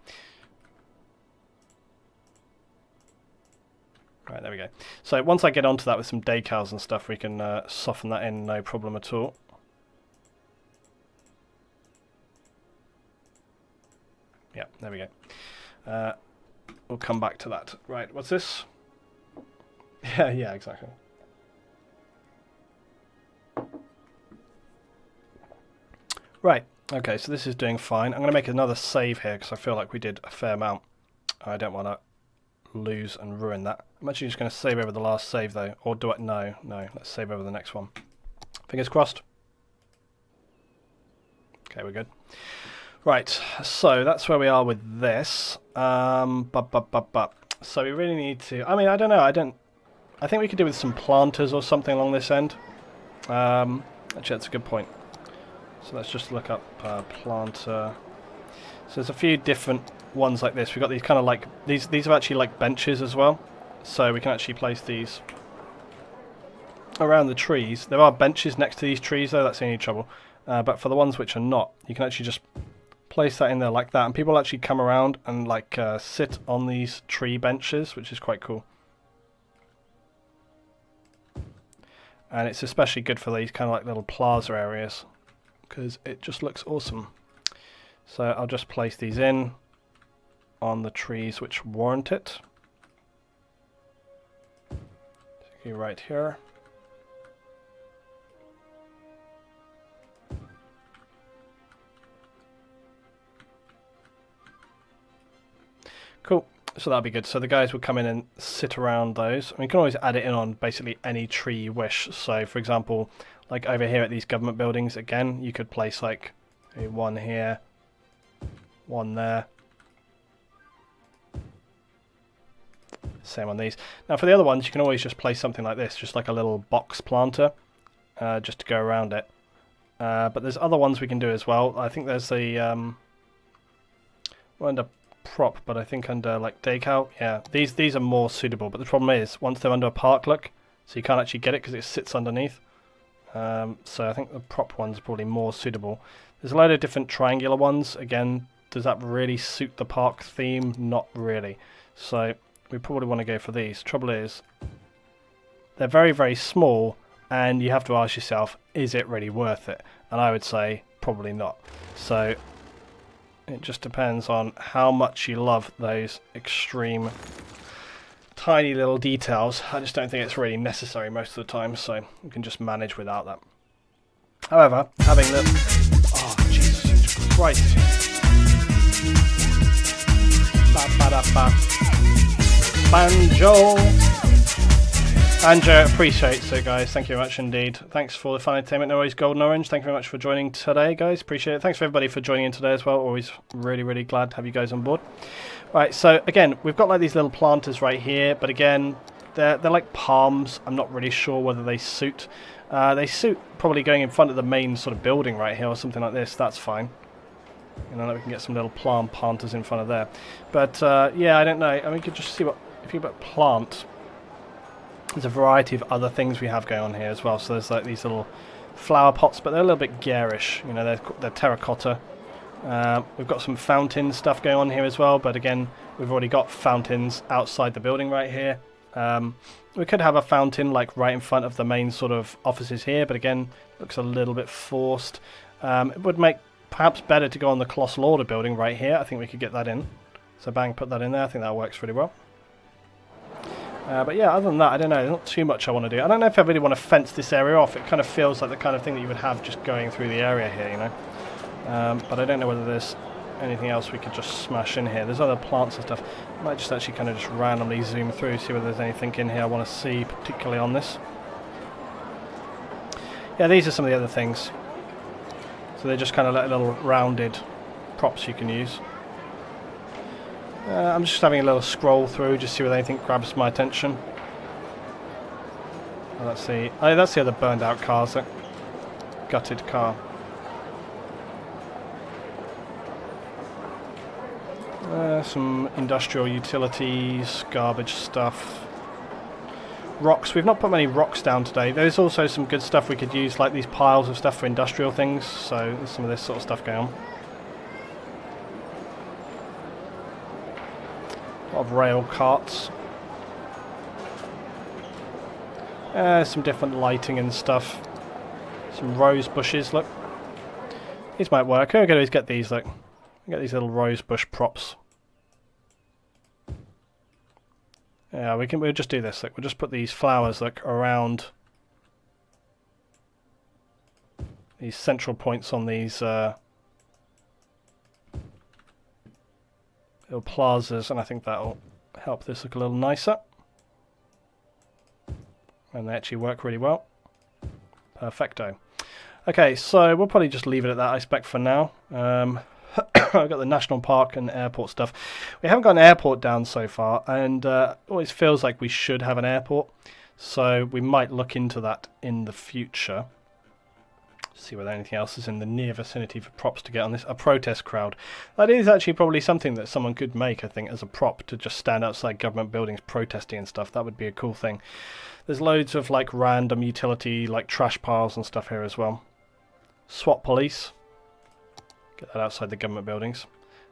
Right, there we go. So once I get onto that with some decals and stuff, we can soften that in, no problem at all. Yeah, there we go. We'll come back to that. Right, what's this? Yeah, exactly. Right, okay, so this is doing fine. I'm going to make another save here because I feel like we did a fair amount. I don't want to lose and ruin that. I'm actually just going to save over the last save though. Or do I? No, let's save over the next one. Fingers crossed. Okay, we're good. Right, so that's where we are with this. So we really need to... I mean, I don't know. I think we could do with some planters or something along this end. Actually, that's a good point. So let's just look up planter. So there's a few different ones like this. We've got these kind of like... These are actually like benches as well. So we can actually place these around the trees. There are benches next to these trees though. That's the only trouble. But for the ones which are not, you can actually just place that in there like that, and people actually come around and like sit on these tree benches, which is quite cool. And it's especially good for these kind of like little plaza areas because it just looks awesome. So I'll just place these in on the trees which warrant it. Okay, right here. Cool. So that'll be good. So the guys will come in and sit around those. And you can always add it in on basically any tree you wish. So for example, like over here at these government buildings, again, you could place like one here, one there. Same on these. Now for the other ones, you can always just place something like this, just like a little box planter, just to go around it. But there's other ones we can do as well. I think there's a under prop, but I think under like decal, yeah, these are more suitable. But the problem is once they're under a park look, so you can't actually get it because it sits underneath. So I think the prop one's probably more suitable. There's a load of different triangular ones. Again, does that really suit the park theme? Not really. So we probably want to go for these. Trouble is, they're very, very small, and you have to ask yourself, is it really worth it? And I would say probably not. So it just depends on how much you love those extreme tiny little details. I just don't think it's really necessary most of the time, so you can just manage without that. However, having the... Oh, Jesus Christ. Ba-ba-da-ba. Banjo. Banjo appreciates it, guys. Thank you very much indeed. Thanks for the fun entertainment. No worries, Golden Orange. Thank you very much for joining today, guys. Appreciate it. Thanks for everybody for joining in today as well. Always really, really glad to have you guys on board. Right, so again, we've got like these little planters right here, but again, they're like palms. I'm not really sure whether they suit. They suit probably going in front of the main sort of building right here or something like this. That's fine. You know, we can get some little plant planters in front of there. But yeah, I don't know. I mean, we could just see what, if you put plant, there's a variety of other things we have going on here as well. So there's like these little flower pots, but they're a little bit garish. You know, they're terracotta. We've got some fountain stuff going on here as well, but again, we've already got fountains outside the building right here. We could have a fountain like right in front of the main sort of offices here, but again, looks a little bit forced. It would make perhaps better to go on the Colossal Order building right here. I think we could get that in. So bang, put that in there. I think that works really well. But yeah, other than that, I don't know. There's not too much I want to do. I don't know if I really want to fence this area off. It kind of feels like the kind of thing that you would have just going through the area here, you know. But I don't know whether there's anything else we could just smash in here. There's other plants and stuff. I might just actually kind of just randomly zoom through, see whether there's anything in here I want to see, particularly on this. Yeah, these are some of the other things. So they're just kind of like little rounded props you can use. I'm just having a little scroll through, just see whether anything grabs my attention. Oh, let's see. Oh, that's the other burned out cars. That gutted car. Some industrial utilities, garbage stuff. Rocks. We've not put many rocks down today. There's also some good stuff we could use, like these piles of stuff for industrial things. So there's some of this sort of stuff going on. A lot of rail carts. Some different lighting and stuff. Some rose bushes, look. These might work. All I gotta do is get these, look. Get these little rose bush props. Yeah, we'll just do this, look. We'll just put these flowers, look, around these central points on these little plazas, and I think that'll help this look a little nicer. And they actually work really well. Perfecto. Okay, so we'll probably just leave it at that, I expect, for now. I've got the national park and airport stuff. We haven't got an airport down so far, and it always feels like we should have an airport. So we might look into that in the future. See whether anything else is in the near vicinity for props to get on this. A protest crowd. That is actually probably something that someone could make, I think, as a prop to just stand outside government buildings protesting and stuff. That would be a cool thing. There's loads of like random utility, like trash piles and stuff here as well. SWAT police. Get that outside the government buildings.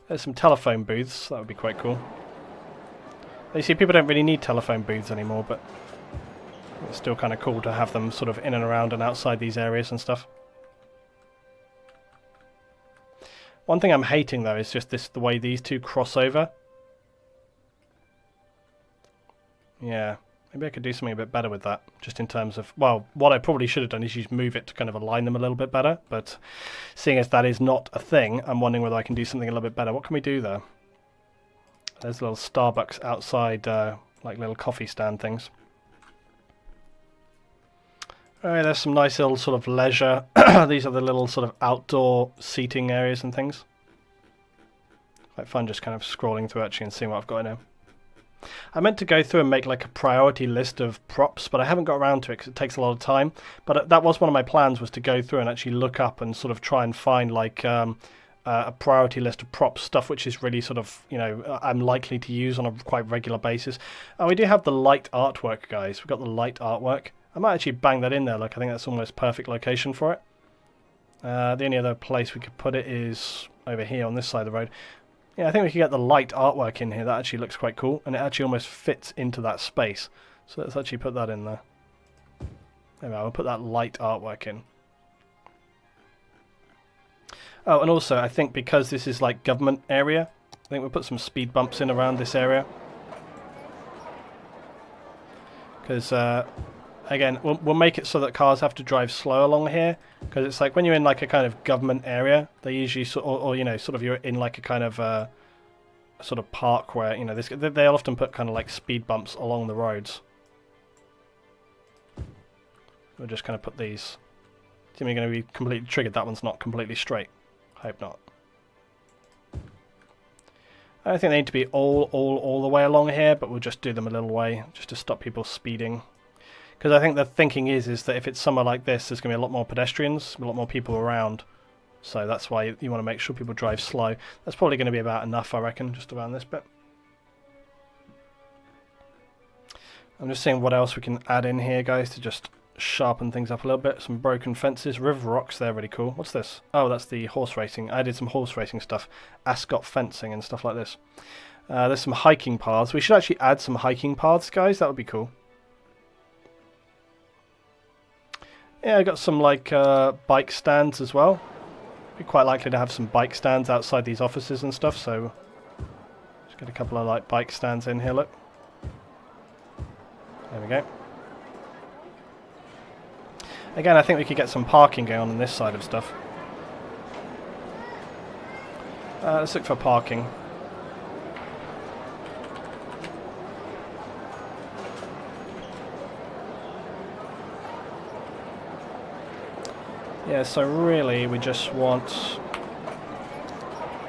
There's some telephone booths. That would be quite cool. You see, people don't really need telephone booths anymore, but it's still kind of cool to have them sort of in and around and outside these areas and stuff. One thing I'm hating though is just the way these two cross over. Yeah, maybe I could do something a bit better with that, just in terms of, well, what I probably should have done is just move it to kind of align them a little bit better, but seeing as that is not a thing, I'm wondering whether I can do something a little bit better. What can we do there? There's a little Starbucks outside, like little coffee stand things. Alright, there's some nice little sort of leisure. These are the little sort of outdoor seating areas and things. Quite fun just kind of scrolling through actually and seeing what I've got in here. I meant to go through and make like a priority list of props, but I haven't got around to it because it takes a lot of time. But that was one of my plans, was to go through and actually look up and sort of try and find like a priority list of props, stuff which is really sort of, you know, I'm likely to use on a quite regular basis. And we do have the light artwork, guys. We've got the light artwork. I might actually bang that in there. Like, I think that's almost perfect location for it. The only other place we could put it is over here on this side of the road. Yeah, I think we could get the light artwork in here. That actually looks quite cool, and it actually almost fits into that space. So let's actually put that in there. There we are. We'll put that light artwork in. Oh, and also, I think because this is like government area, I think we'll put some speed bumps in around this area. Because, again, we'll make it so that cars have to drive slow along here. Because it's like when you're in like a kind of government area, they usually, or you know, sort of you're in like a kind of sort of park where, you know, they'll often put kind of like speed bumps along the roads. We'll just kind of put these. Is it going to be completely triggered? That one's not completely straight. Hope not. I don't think they need to be all the way along here, but we'll just do them a little way just to stop people speeding. Because I think the thinking is that if it's somewhere like this, there's going to be a lot more pedestrians, a lot more people around. So that's why you want to make sure people drive slow. That's probably going to be about enough, I reckon, just around this bit. I'm just seeing what else we can add in here, guys, to just sharpen things up a little bit. Some broken fences, river rocks, they're really cool. What's this? Oh, that's the horse racing. I did some horse racing stuff. Ascot fencing and stuff like this. There's some hiking paths. We should actually add some hiking paths, guys. That would be cool. Yeah, I got some like bike stands as well. Be quite likely to have some bike stands outside these offices and stuff, so just get a couple of like bike stands in here, look. There we go. Again, I think we could get some parking going on this side of stuff. Let's look for parking. Yeah, so really we just want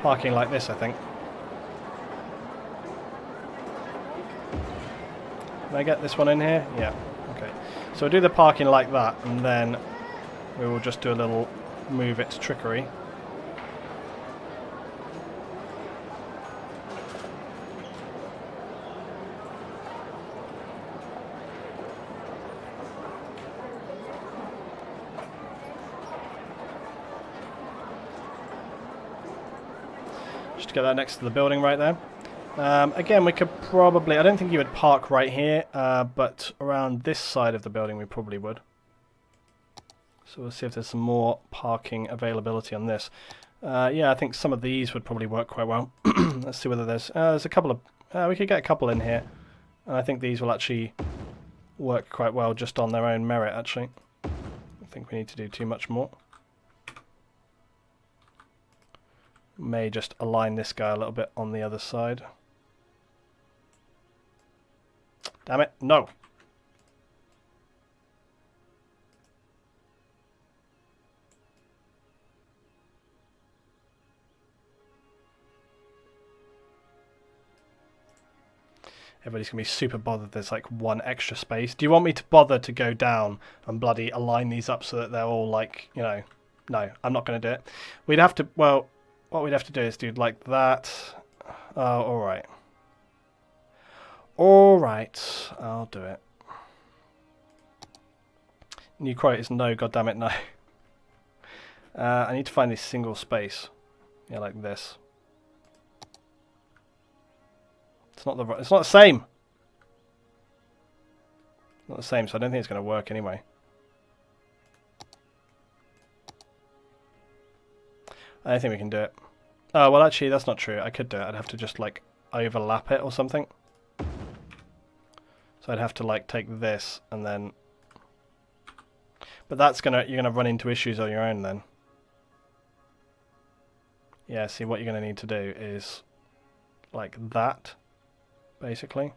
parking like this, I think. Can I get this one in here? Yeah, okay. So we'll do the parking like that, and then we will just do a little move it trickery. Just to get that next to the building right there. Again, we could probably, I don't think you would park right here, but around this side of the building we probably would. So we'll see if there's some more parking availability on this. Yeah, I think some of these would probably work quite well. Let's see whether there's a couple of, we could get a couple in here. And I think these will actually work quite well just on their own merit, actually. I don't think we need to do too much more. May just align this guy a little bit on the other side. Damn it, no! Everybody's going to be super bothered there's like one extra space. Do you want me to bother to go down and bloody align these up so that they're all like, you know... No, I'm not going to do it. We'd have to, well... What we'd have to do is do like that. Oh, alright. Alright, I'll do it. New quote is no, goddammit, no. I need to find this single space. Yeah, like this. It's not the same. Not the same, so I don't think it's going to work anyway. I don't think we can do it. Oh, well, actually, that's not true. I could do it. I'd have to just, like, overlap it or something. So I'd have to, like, take this and then... But that's you're gonna run into issues on your own then. Yeah, see, what you're going to need to do is like that, basically.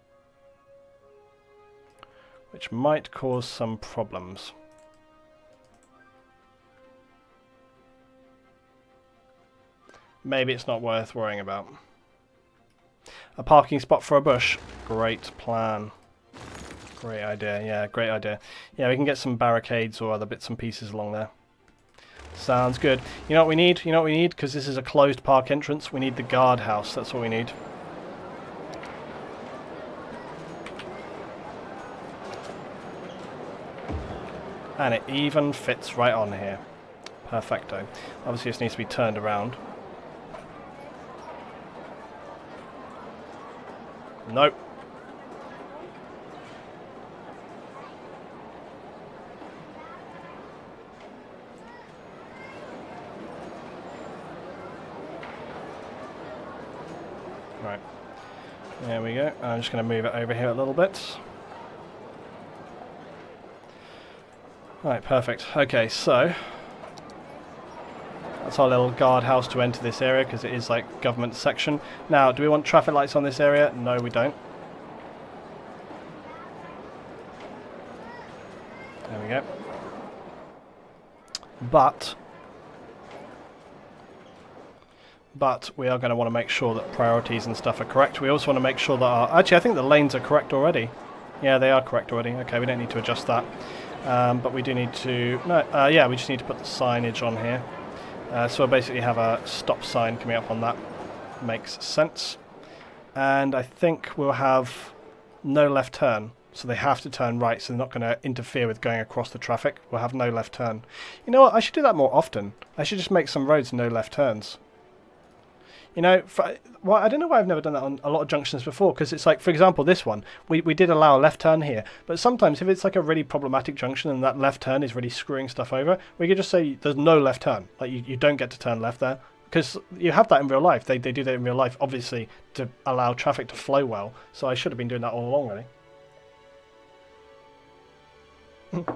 Which might cause some problems. Maybe it's not worth worrying about. A parking spot for a bush. Great plan. Great idea, yeah, great idea. Yeah, we can get some barricades or other bits and pieces along there. Sounds good. You know what we need? You know what we need? Because this is a closed park entrance. We need the guardhouse. That's what we need. And it even fits right on here. Perfecto. Obviously this needs to be turned around. Nope. Right, there we go. I'm just going to move it over here a little bit. Right, perfect. Okay, so that's our little guardhouse to enter this area because it is like government section. Now, do we want traffic lights on this area? No, we don't. There we go. But we are going to want to make sure that priorities and stuff are correct. We also want to make sure that our... Actually, I think the lanes are correct already. Yeah, they are correct already. Okay, we don't need to adjust that. But we do need to... No, yeah, we just need to put the signage on here. So we'll basically have a stop sign coming up on that. Makes sense. And I think we'll have no left turn. So they have to turn right, so they're not going to interfere with going across the traffic. We'll have no left turn. You know what? I should do that more often. I should just make some roads no left turns. You know, well, I don't know why I've never done that on a lot of junctions before, because it's like, for example, this one, we did allow a left turn here, but sometimes if it's like a really problematic junction and that left turn is really screwing stuff over, we could just say there's no left turn, like you don't get to turn left there, because you have that in real life. They do that in real life, obviously, to allow traffic to flow well, so I should have been doing that all along, really.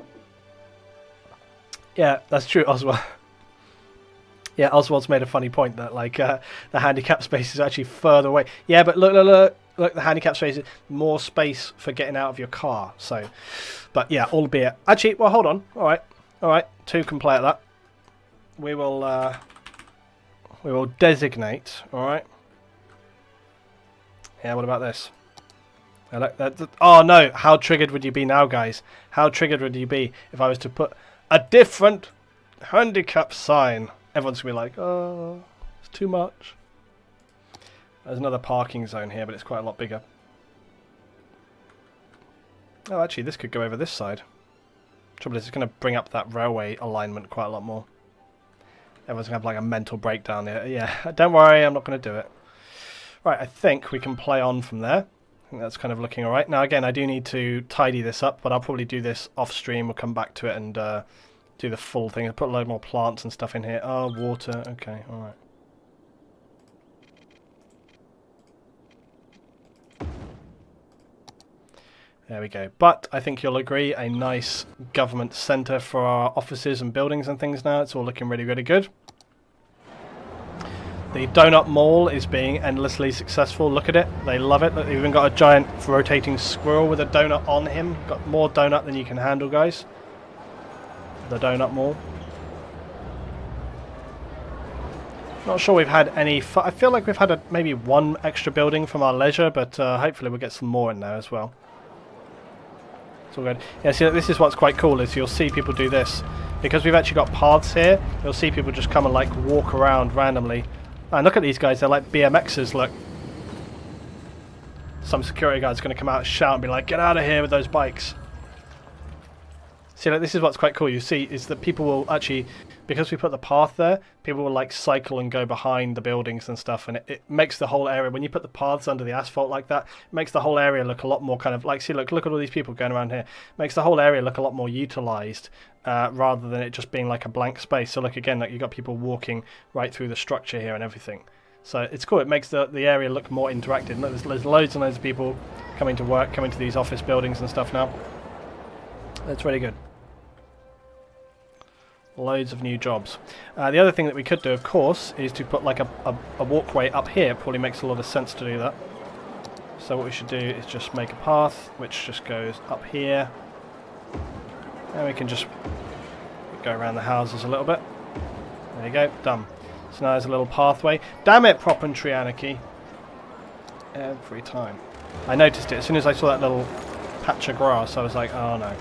Yeah, that's true, Oswald. Yeah, Oswald's made a funny point that like the handicap space is actually further away. Yeah, but look, the handicap space is more space for getting out of your car. So, but yeah, albeit actually, well, hold on. All right, two can play at that. We will designate. All right. Yeah, what about this? Oh no! How triggered would you be now, guys? How triggered would you be if I was to put a different handicap sign? Everyone's going to be like, oh, it's too much. There's another parking zone here, but it's quite a lot bigger. Oh, actually, this could go over this side. Trouble is, it's going to bring up that railway alignment quite a lot more. Everyone's going to have like a mental breakdown here. Yeah, don't worry, I'm not going to do it. Right, I think we can play on from there. I think that's kind of looking alright. Now, again, I do need to tidy this up, but I'll probably do this off stream. We'll come back to it and... do the full thing. I'll put a load more plants and stuff in here. Oh, water. Okay, alright. There we go. But I think you'll agree, a nice government centre for our offices and buildings and things now. It's all looking really, really good. The donut mall is being endlessly successful. Look at it. They love it. They've even got a giant rotating squirrel with a donut on him. Got more donut than you can handle, guys. The donut mall. Not sure we've had any... I feel like we've had maybe one extra building from our leisure, but hopefully we'll get some more in there as well. It's all good. Yeah, see, this is what's quite cool, is you'll see people do this. Because we've actually got paths here, you'll see people just come and like walk around randomly. And look at these guys, they're like BMXers, look. Some security guard's going to come out and shout and be like, get out of here with those bikes. See, like, this is what's quite cool. You see, is that people will actually because we put the path there, people will like cycle and go behind the buildings and stuff, and it makes the whole area, when you put the paths under the asphalt like that, it makes the whole area look a lot more kind of like, see, look at all these people going around here. It makes the whole area look a lot more utilized, rather than it just being like a blank space. So look again, like you've got people walking right through the structure here and everything. So it's cool. It makes the area look more interactive. Look, there's loads and loads of people coming to work, coming to these office buildings and stuff now. That's really good. Loads of new jobs. The other thing that we could do, of course, is to put like a walkway up here. Probably makes a lot of sense to do that. So what we should do is just make a path which just goes up here. And we can just go around the houses a little bit. There you go, done. So now there's a little pathway. Damn it, prop and tree anarchy. Every time. I noticed it as soon as I saw that little patch of grass. I was like, oh no.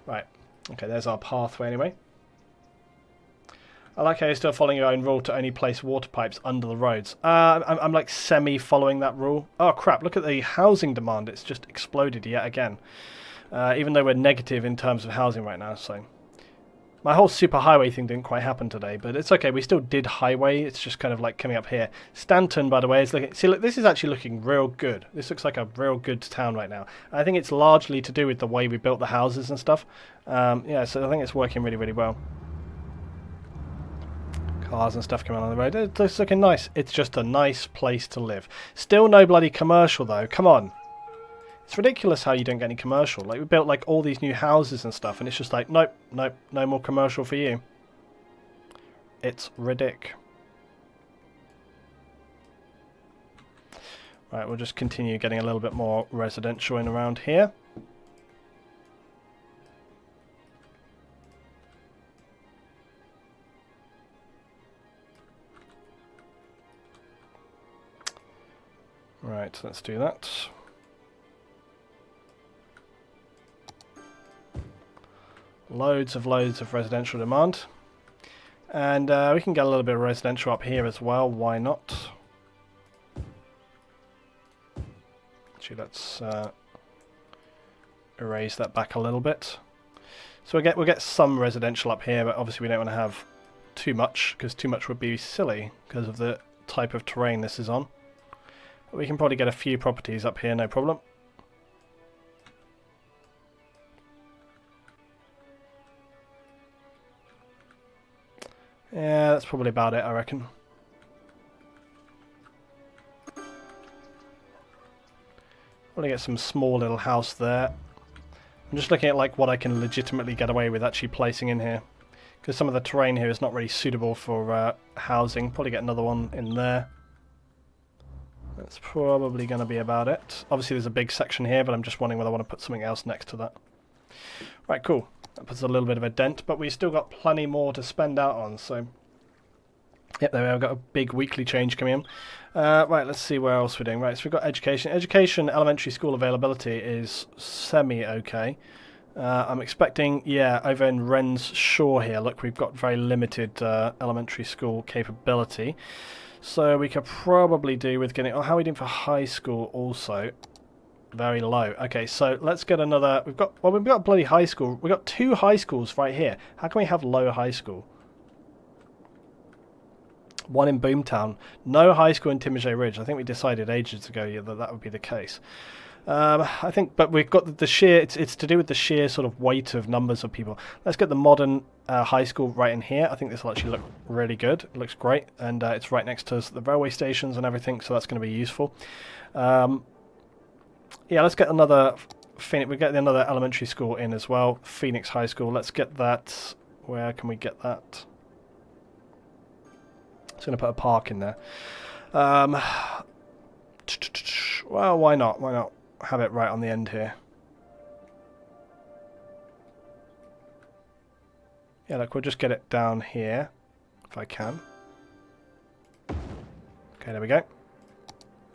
Right. Okay, there's our pathway anyway. I like how you're still following your own rule to only place water pipes under the roads. I'm like semi-following that rule. Oh crap, look at the housing demand. It's just exploded yet again. Even though we're negative in terms of housing right now, so... My whole super highway thing didn't quite happen today, but it's okay. We still did highway. It's just kind of like coming up here. Stanton, by the way, is looking... See, look, this is actually looking real good. This looks like a real good town right now. I think it's largely to do with the way we built the houses and stuff. Yeah, so I think it's working really, really well. Cars and stuff coming on the road. It's looking nice. It's just a nice place to live. Still no bloody commercial, though. Come on. It's ridiculous how you don't get any commercial. Like, we built like all these new houses and stuff, and it's just like, nope, nope, no more commercial for you. It's ridic. Right, we'll just continue getting a little bit more residential in around here. Right, let's do that. Loads of residential demand. And we can get a little bit of residential up here as well, why not? Actually, let's erase that back a little bit. So we'll get some residential up here, but obviously we don't want to have too much, because too much would be silly because of the type of terrain this is on. But we can probably get a few properties up here, no problem. Yeah, that's probably about it, I reckon. Probably get some small little house there. I'm just looking at like what I can legitimately get away with actually placing in here, because some of the terrain here is not really suitable for housing. Probably get another one in there. That's probably going to be about it. Obviously there's a big section here, but I'm just wondering whether I want to put something else next to that. Right, cool. That puts a little bit of a dent, but we've still got plenty more to spend out on, so... Yep, there we are. We've got a big weekly change coming in. Right, let's see where else we're doing. Right, so we've got education. Education, elementary school availability is semi-okay. I'm expecting, yeah, over in Wren's Shaw here, look, we've got very limited elementary school capability. So we could probably do with getting... Oh, how are we doing for high school also? Very low. Okay, so let's get another... We've got a bloody high school. We've got 2 high schools right here. How can we have low high school? One in Boomtown. No high school in Timothy Ridge. I think we decided ages ago that would be the case. I think, but we've got the sheer... It's to do with the sheer sort of weight of numbers of people. Let's get the modern high school right in here. I think this will actually look really good. It looks great, and it's right next to the railway stations and everything, so that's going to be useful. Yeah, let's get another... We'll get another elementary school in as well. Phoenix High School. Let's get that... Where can we get that? Just going to put a park in there. Well, why not? Why not have it right on the end here? Yeah, look, we'll just get it down here, if I can. Okay, there we go.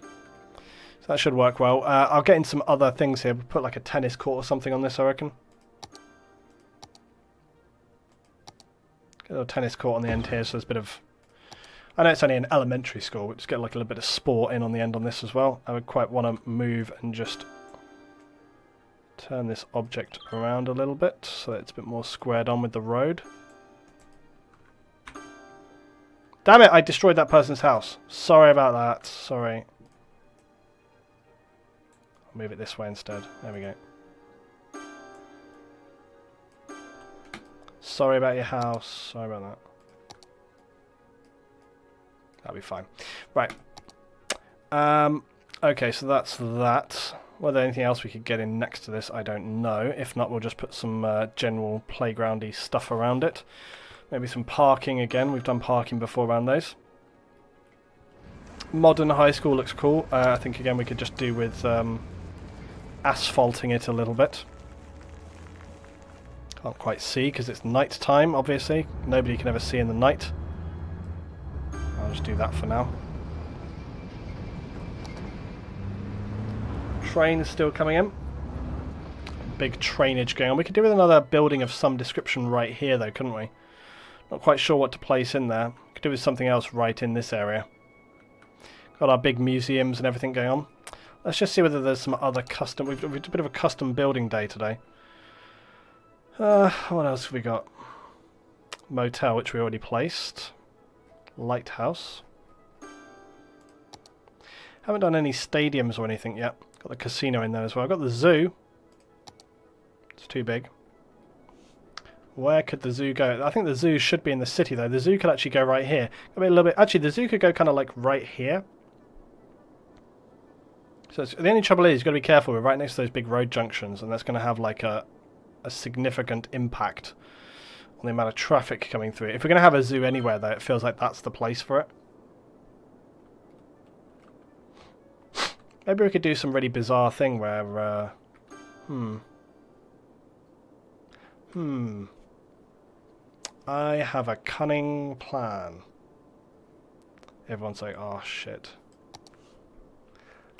So that should work well. I'll get in some other things here. We'll put like a tennis court or something on this, I reckon. Get a little tennis court on the end here, so there's a bit of... I know it's only an elementary school, but just get like a little bit of sport in on the end on this as well. I would quite want to move and just turn this object around a little bit so that it's a bit more squared on with the road. Damn it, I destroyed that person's house. Sorry about that. Sorry. I'll move it this way instead. There we go. Sorry about your house. Sorry about that. That'll be fine. Right. Okay, so that's that. Whether anything else we could get in next to this, I don't know. If not, we'll just put some general playgroundy stuff around it. Maybe some parking again. We've done parking before around those. Modern high school looks cool. I think again we could just do with asphalting it a little bit. Can't quite see because it's night time, obviously. Nobody can ever see in the night. I'll just do that for now. Train's still coming in. Big trainage going on. We could do with another building of some description right here though, couldn't we? Not quite sure what to place in there. Could do with something else right in this area. Got our big museums and everything going on. Let's just see whether there's some other custom... We've a bit of a custom building day today. What else have we got? Motel, which we already placed. Lighthouse. Haven't done any stadiums or anything yet. Got the casino in there as well. I've got the zoo. It's too big. Where could the zoo go? I think the zoo should be in the city though. The zoo could actually go right here. Could be a little bit. Actually, the zoo could go kind of like right here. So the only trouble is you've got to be careful. We're right next to those big road junctions, and that's going to have like a significant impact on the amount of traffic coming through. If we're going to have a zoo anywhere though, it feels like that's the place for it. Maybe we could do some really bizarre thing where, I have a cunning plan. Everyone's like, oh shit.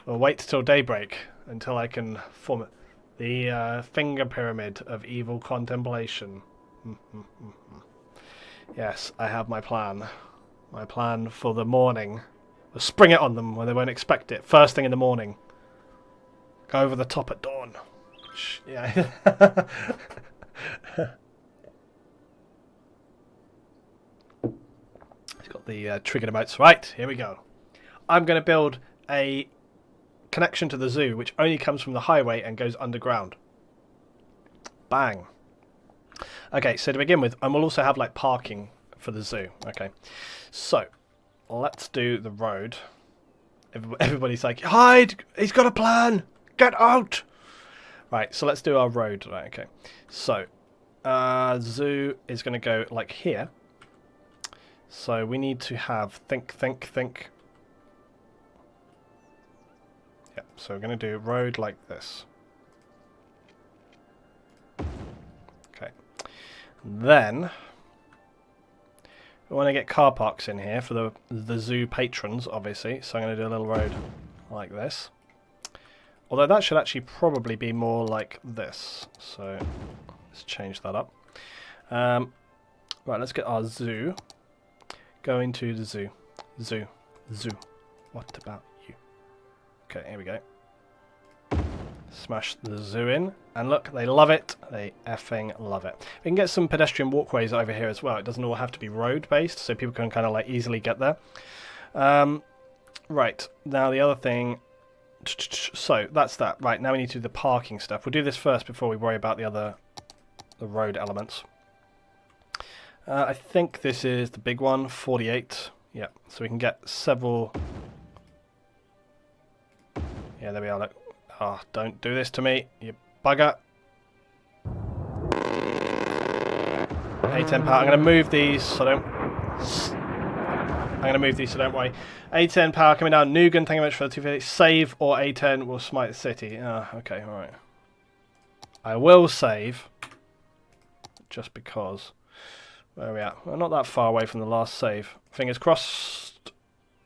We'll wait till daybreak until I can form it. The finger pyramid of evil contemplation. Yes, I have my plan. My plan for the morning. We'll spring it on them when they won't expect it. First thing in the morning. Go over the top at dawn. Yeah. He's got the trigger emotes. Right, here we go. I'm going to build a connection to the zoo which only comes from the highway and goes underground. Bang. Okay, so to begin with, and we'll also have like parking for the zoo. Okay, so let's do the road. Everybody's like, hide! He's got a plan! Get out! Right, so let's do our road. Right, okay. So, zoo is going to go like here. So we need to have think. Yeah, so we're going to do road like this. Okay. Then we want to get car parks in here for the zoo patrons, obviously. So I'm going to do a little road like this. Although that should actually probably be more like this. So let's change that up. Right, let's get our zoo. Go into the zoo. Zoo. What about you? Okay, here we go. Smash the zoo in. And look, they love it. They effing love it. We can get some pedestrian walkways over here as well. It doesn't all have to be road-based, so people can kind of like easily get there. Right, now the other thing... So, that's that. Right, now we need to do the parking stuff. We'll do this first before we worry about the road elements. I think this is the big one, 48. Yeah, so we can get several... Yeah, there we are. Look. Oh, don't do this to me, you bugger. A10 power. I'm going to move these so don't... I'm going to move these so don't worry. A10 power coming down. Nugan, thank you very much for the 250. Save or A10 will smite the city. Okay, alright. I will save. Just because. Where are we at? We're not that far away from the last save. Fingers crossed.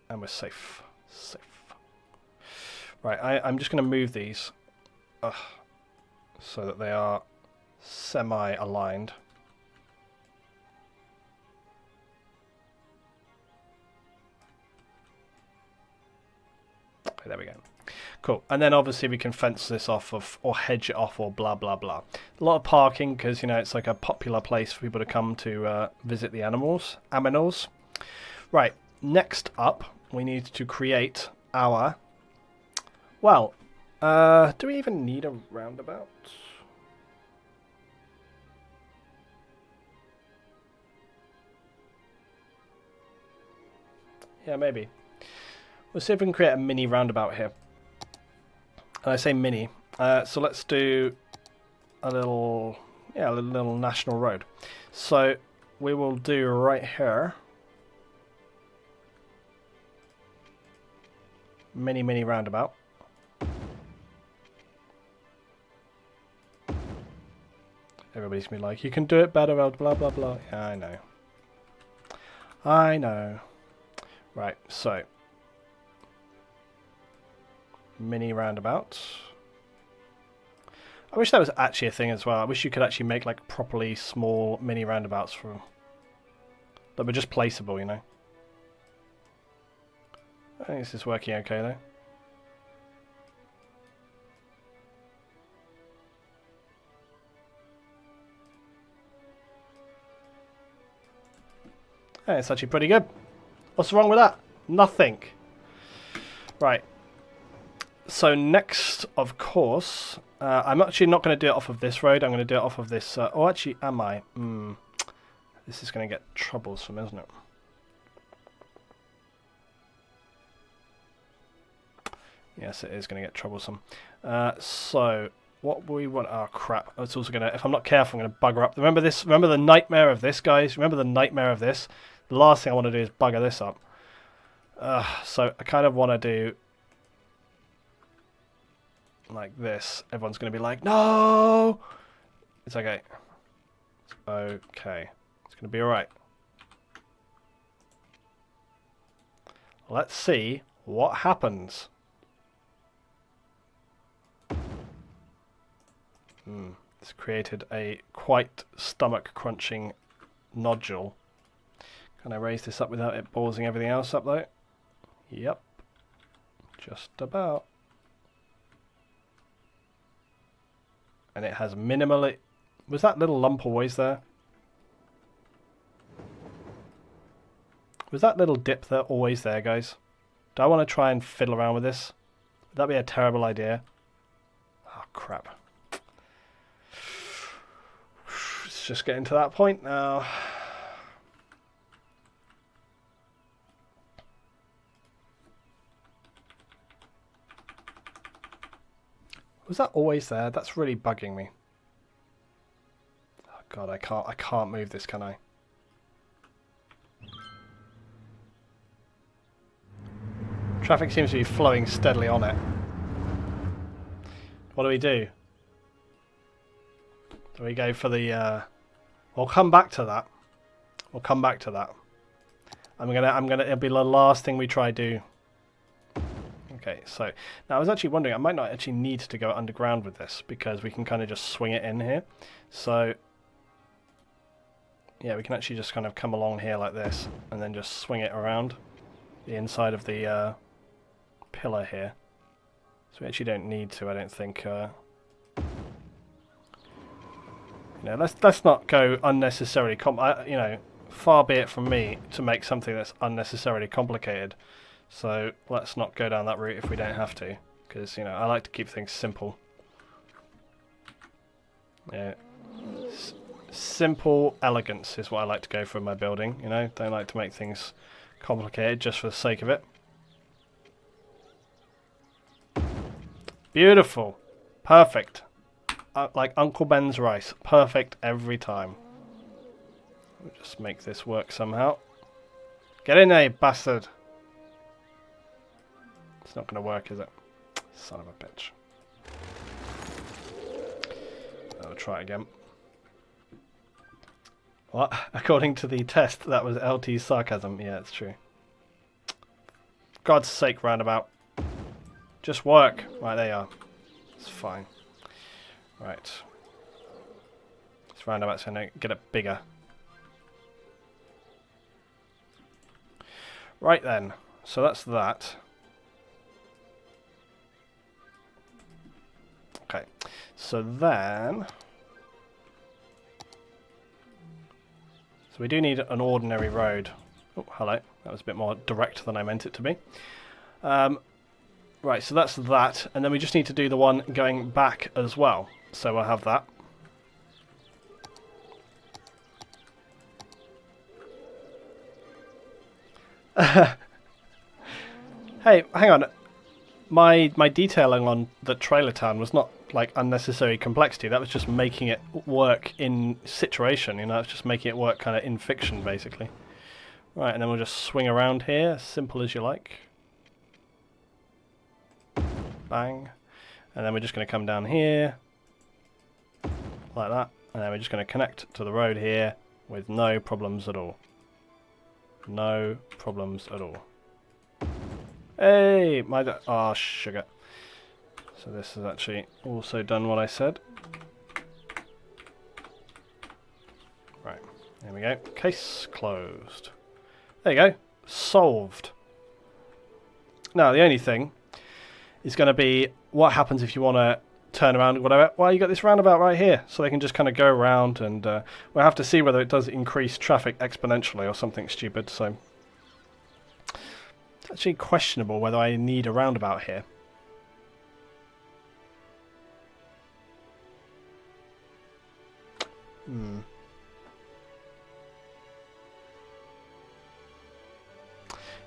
And we're safe. Safe. Right, I'm just going to move these. So that they are semi-aligned. Okay, there we go. Cool. And then obviously we can fence this off or hedge it off or blah, blah, blah. A lot of parking because, you know, it's like a popular place for people to come to visit the animals. Right, next up, we need to create our... Well, do we even need a roundabout? Yeah, maybe. We'll see if we can create a mini roundabout here. And I say mini, so let's do a little national road. So we will do right here. Mini roundabout. Everybody's gonna be like, you can do it better, blah blah blah. Yeah, I know. I know. Right, so mini roundabout. I wish that was actually a thing as well. I wish you could actually make like properly small mini roundabouts for that were just placeable, you know. I think this is working okay though. Hey, it's actually pretty good. What's wrong with that? Nothing. Right. So next, of course, I'm actually not going to do it off of this road. I'm going to do it off of this. Oh, actually, am I? This is going to get troublesome, isn't it? Yes, it is going to get troublesome. So what we want? Oh crap! It's also going to. If I'm not careful, I'm going to bugger up. Remember this? Remember the nightmare of this, guys? Remember the nightmare of this? The last thing I want to do is bugger this up. So I kind of want to do like this. Everyone's going to be like, no! It's okay. It's okay. It's going to be alright. Let's see what happens. It's created a quite stomach-crunching nodule. Can I raise this up without it ballsing everything else up though? Yep. Just about. And it has minimally... Was that little lump always there? Was that little dip there always there, guys? Do I want to try and fiddle around with this? Would that be a terrible idea? Oh, crap. It's just getting to that point now. Was that always there? That's really bugging me. Oh god, I can't move this, can I? Traffic seems to be flowing steadily on it. What do we do? Do we go for the we'll come back to that. We'll come back to that. It'll be the last thing we try do. Okay, so now I was actually wondering, I might not actually need to go underground with this because we can kind of just swing it in here. So yeah, we can actually just kind of come along here like this and then just swing it around the inside of the pillar here. So we actually don't need to, I don't think. You know, let's not go unnecessarily you know, far be it from me to make something that's unnecessarily complicated. So let's not go down that route if we don't have to, because you know I like to keep things simple. Yeah, simple elegance is what I like to go for in my building. You know, don't like to make things complicated just for the sake of it. Beautiful, perfect, like Uncle Ben's rice, perfect every time. We'll just make this work somehow. Get in there, you bastard. It's not going to work, is it? Son of a bitch. I'll try it again. What? According to the test, that was LT's sarcasm. Yeah, it's true. God's sake, roundabout. Just work. Right, there you are. It's fine. Right. This roundabout's going to get it bigger. Right then. So that's that. Okay, so then, so we do need an ordinary road. Oh, hello. That was a bit more direct than I meant it to be. Right, so that's that, and then we just need to do the one going back as well. So we'll have that. Hey, hang on. My detailing on the trailer town was not like unnecessary complexity. That was just making it work in situation. You know, it's just making it work kind of in fiction, basically. Right, and then we'll just swing around here, simple as you like. Bang. And then we're just going to come down here, like that. And then we're just going to connect to the road here with no problems at all. No problems at all. Hey, oh, sugar. So this has actually also done what I said. Right, there we go. Case closed. There you go. Solved. Now, the only thing is going to be what happens if you want to turn around or whatever. Well, you got this roundabout right here, so they can just kind of go around, and we'll have to see whether it does increase traffic exponentially or something stupid. So it's actually questionable whether I need a roundabout here.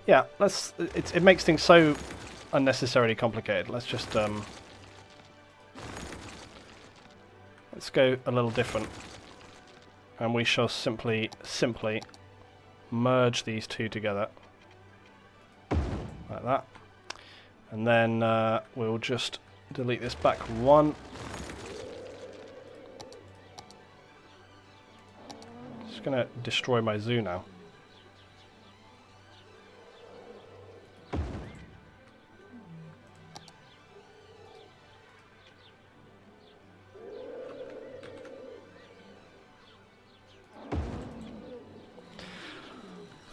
Yeah, it makes things so unnecessarily complicated. Let's just let's go a little different, and we shall simply merge these two together like that, and then we'll just delete this back one. Just gonna destroy my zoo now.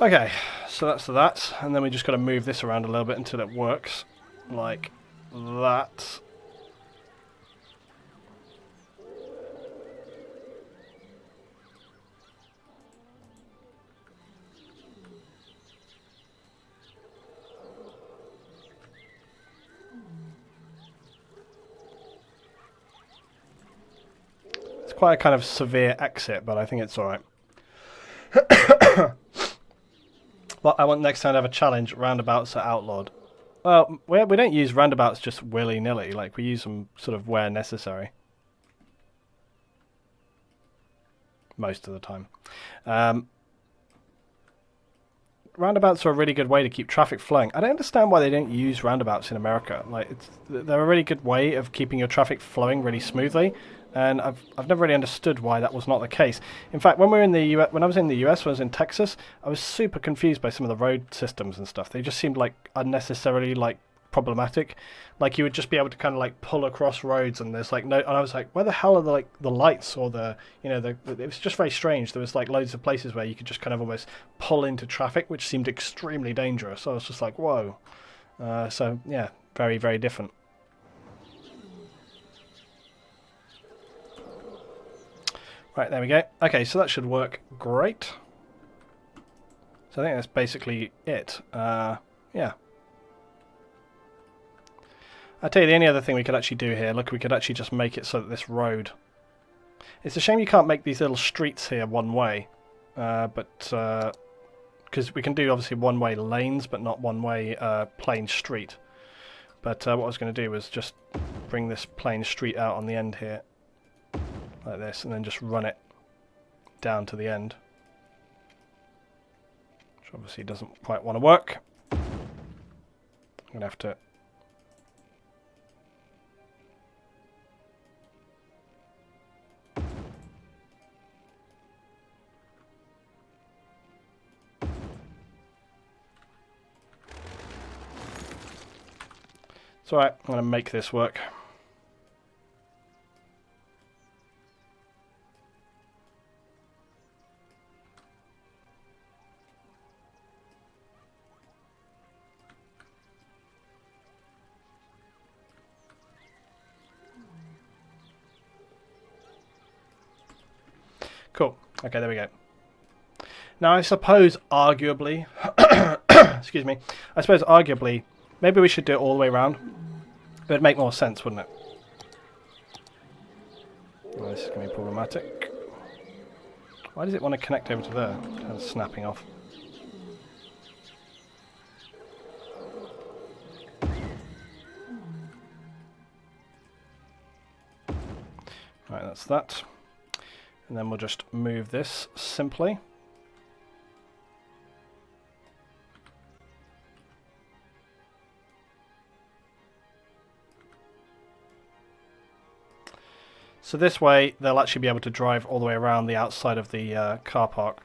Okay, so that's that, and then we just got to move this around a little bit until it works, like that. It's quite a kind of severe exit, but I think it's alright. Well, I want next time to have a challenge. Roundabouts are outlawed. Well, we don't use roundabouts just willy-nilly. Like, we use them sort of where necessary. Most of the time. Roundabouts are a really good way to keep traffic flowing. I don't understand why they don't use roundabouts in America. Like, they're a really good way of keeping your traffic flowing really smoothly. And I've never really understood why that was not the case. In fact, when I was in the US, when I was in Texas, I was super confused by some of the road systems and stuff. They just seemed like unnecessarily like problematic. Like you would just be able to kind of like pull across roads, and there's like no. And I was like, where the hell are the lights or it was just very strange. There was like loads of places where you could just kind of almost pull into traffic, which seemed extremely dangerous. So I was just like, whoa. So yeah, very, very different. Right, there we go. Okay, so that should work great. So I think that's basically it. Yeah. I tell you, the only other thing we could actually do here, look, we could actually just make it so that this road... It's a shame you can't make these little streets here one way. Because we can do, obviously, one-way lanes, but not one-way plain street. But what I was going to do was just bring this plain street out on the end here. Like this, and then just run it down to the end. Which obviously doesn't quite want to work. I'm going to have to... It's alright, I'm going to make this work. Cool. Okay, there we go. Now, I suppose, arguably, Excuse me. I suppose arguably, maybe we should do it all the way around. It would make more sense, wouldn't it? Well, this is going to be problematic. Why does it want to connect over to there? Kind of snapping off. Right, that's that. And then we'll just move this simply. So this way they'll actually be able to drive all the way around the outside of the car park.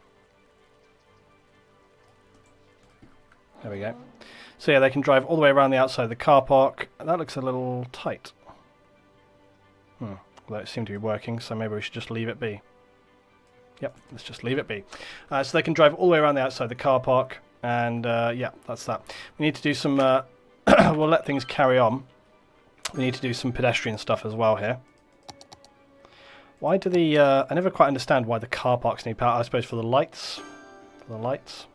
There we go. So yeah, they can drive all the way around the outside of the car park. That looks a little tight. Although it seemed to be working, so maybe we should just leave it be. Yep, let's just leave it be. So they can drive all the way around the outside of the car park, and yeah, that's that. We need to do some... we'll let things carry on. We need to do some pedestrian stuff as well here. Why do the... I never quite understand why the car parks need power. I suppose for the lights. For the lights.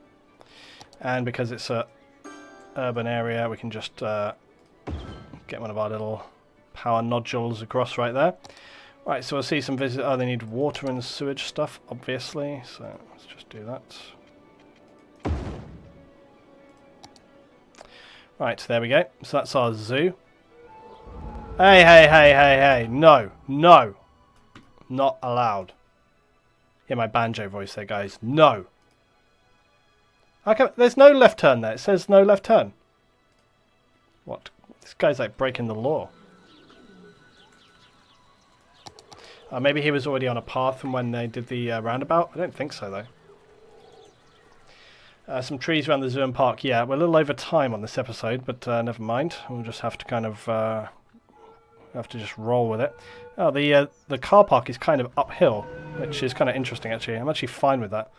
And because it's a urban area, we can just get one of our little power nodules across right there. Right, so we'll see some visitors. Oh, they need water and sewage stuff, obviously. So let's just do that. Right, there we go. So that's our zoo. Hey, hey, hey, hey, hey. No, no. Not allowed. Hear my banjo voice there, guys. No. Okay, there's no left turn there. It says no left turn. What? This guy's like breaking the law. Maybe he was already on a path from when they did the roundabout. I don't think so, though. Some trees around the zoo and park. Yeah, we're a little over time on this episode, but never mind. We'll just have to kind of have to just roll with it. Oh, the car park is kind of uphill, which is kind of interesting, actually. I'm actually fine with that.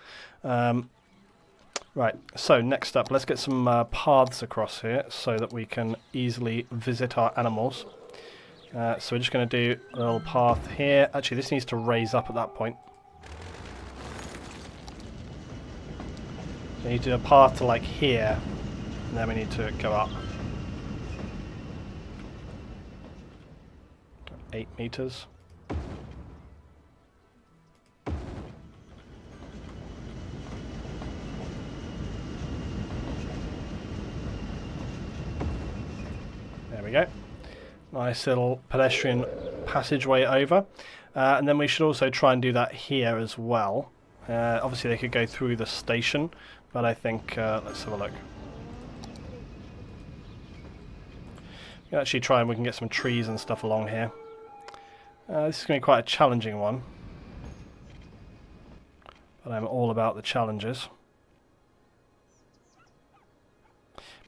Right, so next up, let's get some paths across here so that we can easily visit our animals. So we're just going to do a little path here. Actually, this needs to raise up at that point. So we need to do a path to like here, and then we need to go up. 8 meters. There we go. Nice little pedestrian passageway over. And then we should also try and do that here as well. Obviously they could go through the station, but I think, let's have a look. We can actually try and we can get some trees and stuff along here. This is going to be quite a challenging one. But I'm all about the challenges.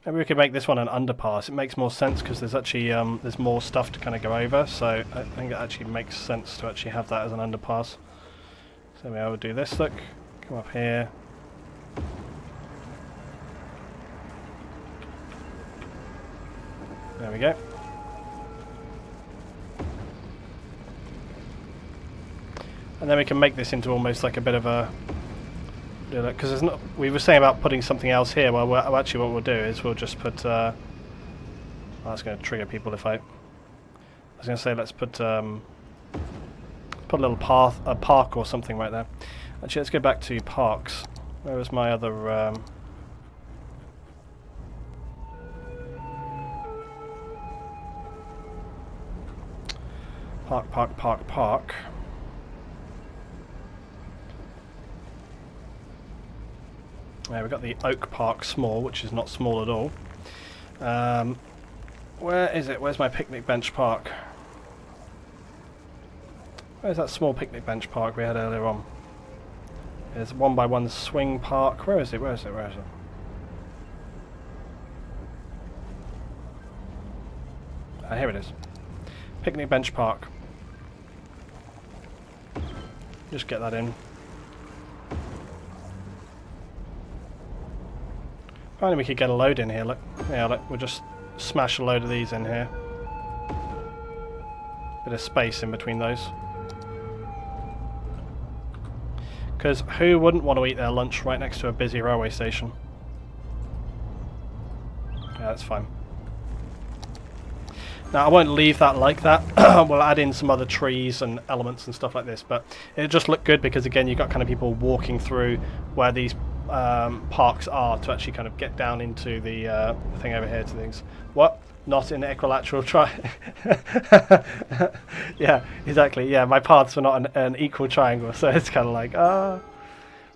Maybe we could make this one an underpass. It makes more sense because there's actually there's more stuff to kind of go over. So I think it actually makes sense to actually have that as an underpass. So maybe I will do this. Look, come up here. There we go. And then we can make this into almost like a bit of a... Because there's not, we were saying about putting something else here. Well, actually what we'll do is we'll just put... oh, that's going to trigger people if I... I was going to say let's put a little path, a park or something right there. Actually, let's go back to parks. Where was my other... Park. Yeah, we've got the Oak Park small, which is not small at all. Where is it? Where's my picnic bench park? Where's that small picnic bench park we had earlier on? There's a 1x1 swing park. Where is it? Where is it? Where is it? Here it is. Picnic bench park. Just get that in. Finally we could get a load in here, look. Yeah, look, we'll just smash a load of these in here. Bit of space in between those. Because who wouldn't want to eat their lunch right next to a busy railway station? That's fine. Now I won't leave that like that. We'll add in some other trees and elements and stuff like this, but it just look good because again you've got kind of people walking through where these parks are to actually kind of get down into the thing over here to things. What? Not in equilateral yeah, exactly. Yeah, my paths were not an equal triangle, so it's kind of like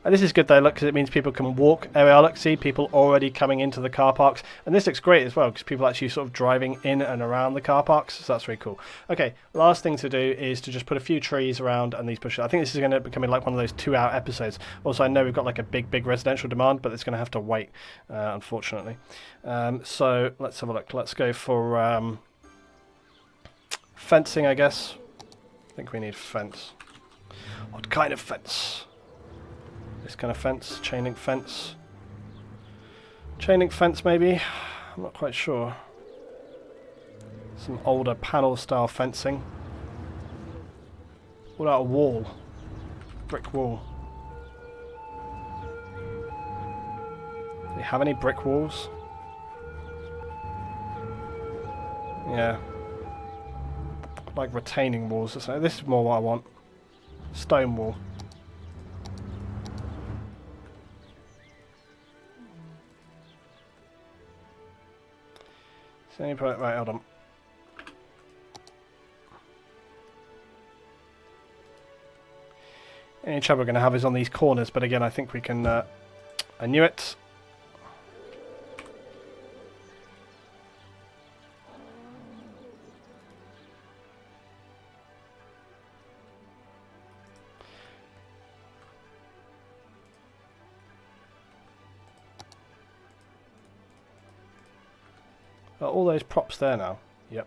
And this is good though, look, because it means people can walk. There we are, look, see people already coming into the car parks. And this looks great as well, because people are actually sort of driving in and around the car parks, so that's really cool. Okay, last thing to do is to just put a few trees around and these bushes. I think this is going to become like one of those 2-hour episodes. Also, I know we've got like a big residential demand, but it's going to have to wait, unfortunately. So let's have a look. Let's go for fencing, I guess. I think we need fence. What kind of fence? This kind of fence, chain link fence. Chain link fence maybe? I'm not quite sure. Some older panel style fencing. What about a wall? Brick wall. Do we have any brick walls? Yeah. Like retaining walls or something. This is more what I want. Stone wall. Right, hold on. Any trouble we're going to have is on these corners, but again, I think we can. I knew it. Are all those props there now? Yep.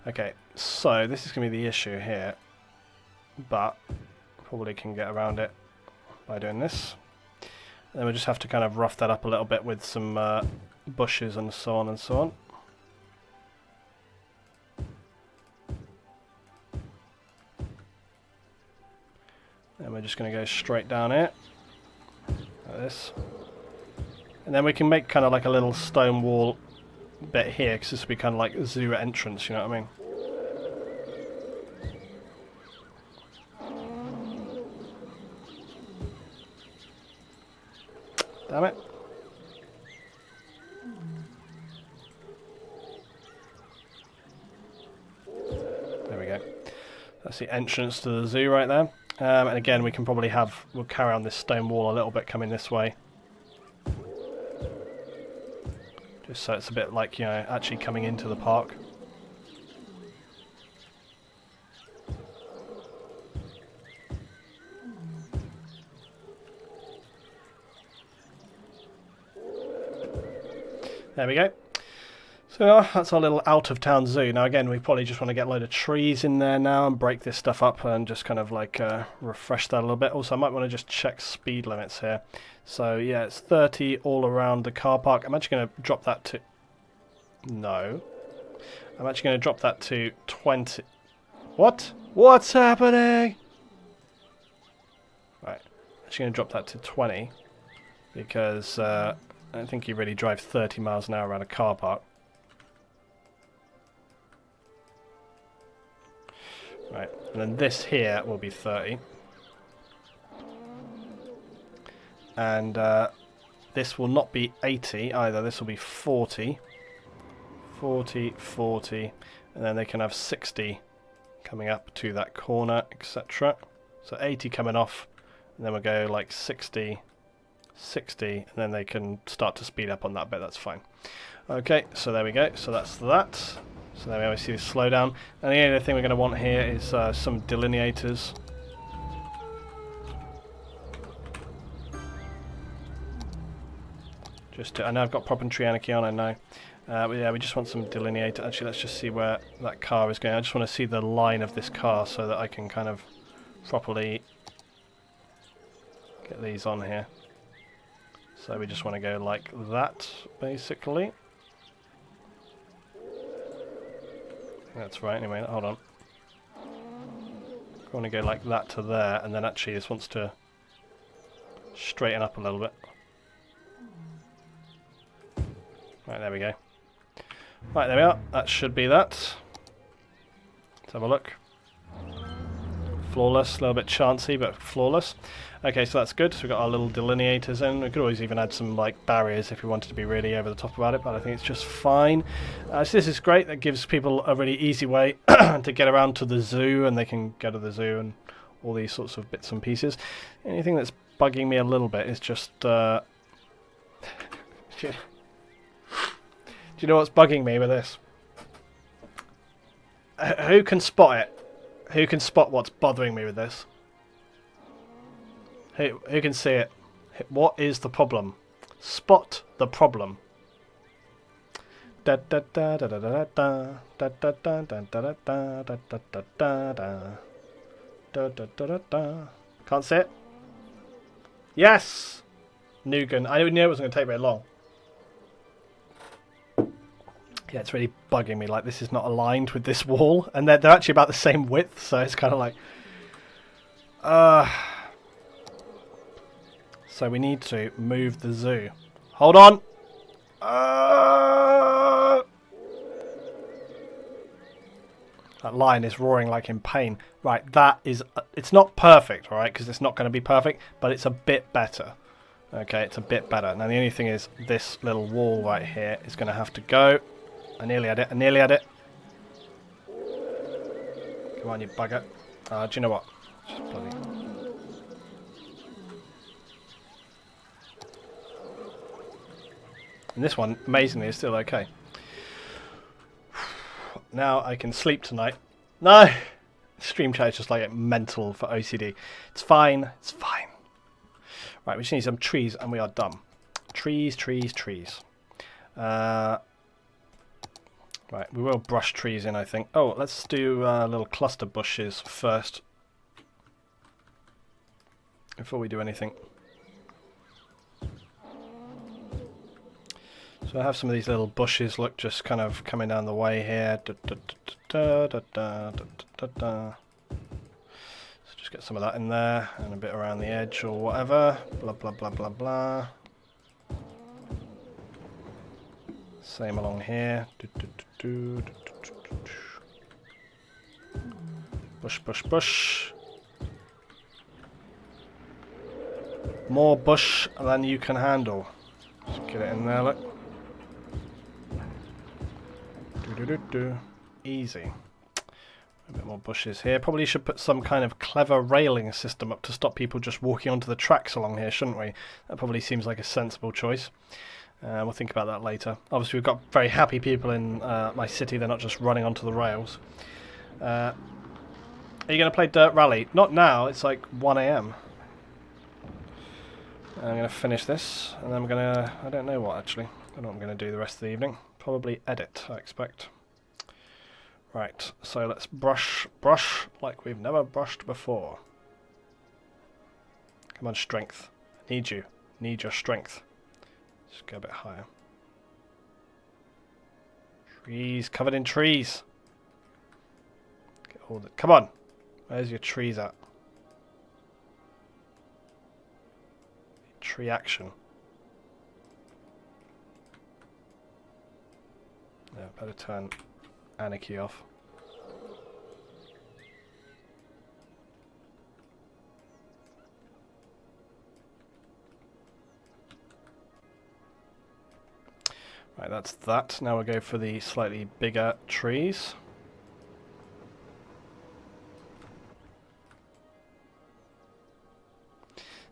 Okay, so this is going to be the issue here, but probably can get around it by doing this. Then we just have to kind of rough that up a little bit with some bushes and so on and so on. And we're just going to go straight down here, like this. And then we can make kind of like a little stone wall bit here, because this will be kind of like a zoo entrance, you know what I mean? Damn it. There we go. That's the entrance to the zoo right there. And again, we can probably we'll carry on this stone wall a little bit coming this way. Just so it's a bit like, you know, actually coming into the park. There we go. So that's our little out-of-town zoo. Now again, we probably just want to get a load of trees in there now and break this stuff up and just kind of like refresh that a little bit. Also, I might want to just check speed limits here. So yeah, it's 30 all around the car park. I'm actually going to drop that to... No. I'm actually going to drop that to 20... What? What's happening? Right. I'm actually going to drop that to 20 because I don't think you really drive 30 miles an hour around a car park. Right, and then this here will be 30. And this will not be 80 either, this will be 40. 40, 40, and then they can have 60 coming up to that corner, etc. So 80 coming off, and then we'll go like 60, 60, and then they can start to speed up on that bit, that's fine. Okay, so there we go, so that's that. So there we go, we see the slowdown. And the only other thing we're going to want here is some delineators. I know I've got Prop and Tree Anarchy on, I know. But yeah, we just want some delineator. Actually, let's just see where that car is going. I just want to see the line of this car so that I can kind of properly get these on here. So we just want to go like that, basically. That's right, anyway, hold on. I want to go like that to there, and then actually this wants to straighten up a little bit. Right, there we go. Right, there we are. That should be that. Let's have a look. Flawless, a little bit chancy, but flawless. Okay, so that's good. So we've got our little delineators in. We could always even add some like barriers if we wanted to be really over the top about it, but I think it's just fine. So this is great. That gives people a really easy way to get around to the zoo, and they can go to the zoo and all these sorts of bits and pieces. Anything that's bugging me a little bit is just... Do you know what's bugging me with this? Who can spot it? Who can spot what's bothering me with this? Who can see it? What is the problem? Spot the problem. Da da da da da da da da da da da da da da da da da da da da. Can't see it. Yes, Nugan. I knew it wasn't going to take very long. Yeah, it's really bugging me. Like, this is not aligned with this wall, and they're actually about the same width, so it's kind of like... So we need to move the zoo. Hold on! That lion is roaring like in pain. Right, that is... it's not perfect, alright, because it's not going to be perfect, but it's a bit better. Okay, it's a bit better. Now, the only thing is, this little wall right here is going to have to go. I nearly had it. I nearly had it. Come on, you bugger. Do you know what? Just bloody... And this one, amazingly, is still okay. Now I can sleep tonight. No! Stream chat is just like mental for OCD. It's fine. It's fine. Right, we just need some trees and we are done. Trees, trees, trees. Right, we will brush trees in, I think. Oh, let's do little cluster bushes first. Before we do anything. So I have some of these little bushes, look, just kind of coming down the way here. So just get some of that in there, and a bit around the edge or whatever. Blah, blah, blah, blah, blah. Same along here. Bush, bush, bush. More bush than you can handle. Just get it in there, look. Easy. A bit more bushes here. Probably should put some kind of clever railing system up to stop people just walking onto the tracks along here, shouldn't we? That probably seems like a sensible choice. We'll think about that later. Obviously, we've got very happy people in my city. They're not just running onto the rails. Are you going to play Dirt Rally? Not now. It's like 1 AM. I'm going to finish this, and then I'm going to... I don't know what, actually. I don't know what I'm going to do the rest of the evening. Probably edit, I expect. Right, so let's brush like we've never brushed before. Come on, strength. Need you. Need your strength. Just go a bit higher. Trees, covered in trees. Get all the... Come on! Where's your trees at? Tree action. Yeah, better turn Anarchy off. Right, that's that. Now we'll go for the slightly bigger trees.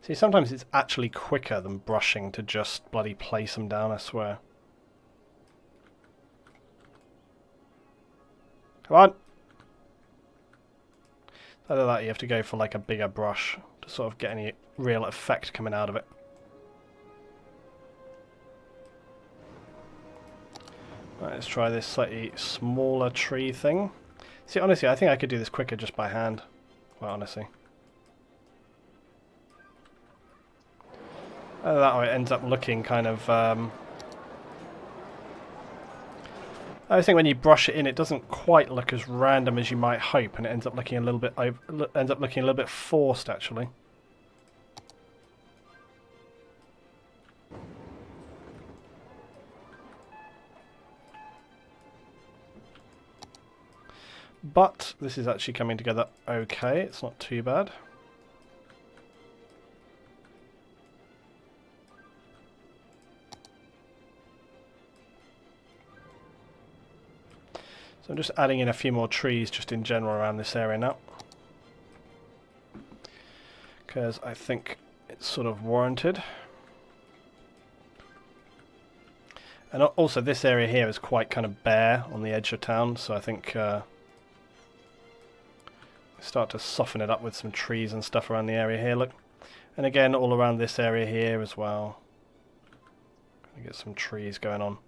See, sometimes it's actually quicker than brushing to just bloody place them down, I swear. Come on! Either that, you have to go for like a bigger brush to sort of get any real effect coming out of it. Right, let's try this slightly smaller tree thing. See, honestly, I think I could do this quicker just by hand. Quite honestly. Either that or it ends up looking kind of I think when you brush it in, it doesn't quite look as random as you might hope, and it ends up looking a little bit forced, actually. But this is actually coming together okay. It's not too bad. So I'm just adding in a few more trees just in general around this area now, because I think it's sort of warranted. And also this area here is quite kind of bare on the edge of town, so I think start to soften it up with some trees and stuff around the area here, look. And again, all around this area here as well. Get some trees going on.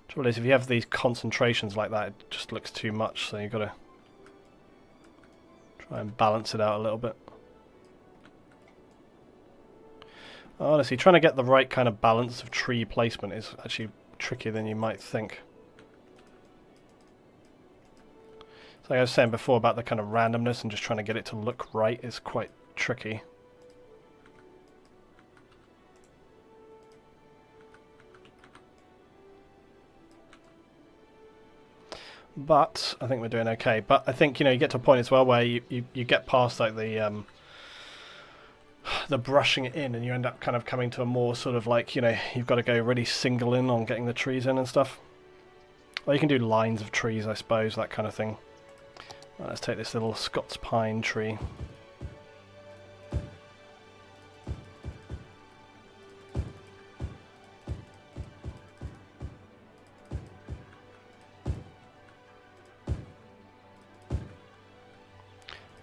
Trouble is, if you have these concentrations like that, it just looks too much, so you've got to try and balance it out a little bit. Honestly, trying to get the right kind of balance of tree placement is actually trickier than you might think. So like I was saying before about the kind of randomness and just trying to get it to look right is quite tricky. But I think we're doing okay. But I think, you know, you get to a point as well where you get past like the brushing it in, and you end up kind of coming to a more sort of like, you know, you've got to go really single in on getting the trees in and stuff. Or you can do lines of trees, I suppose, that kind of thing. Right, let's take this little Scots pine tree.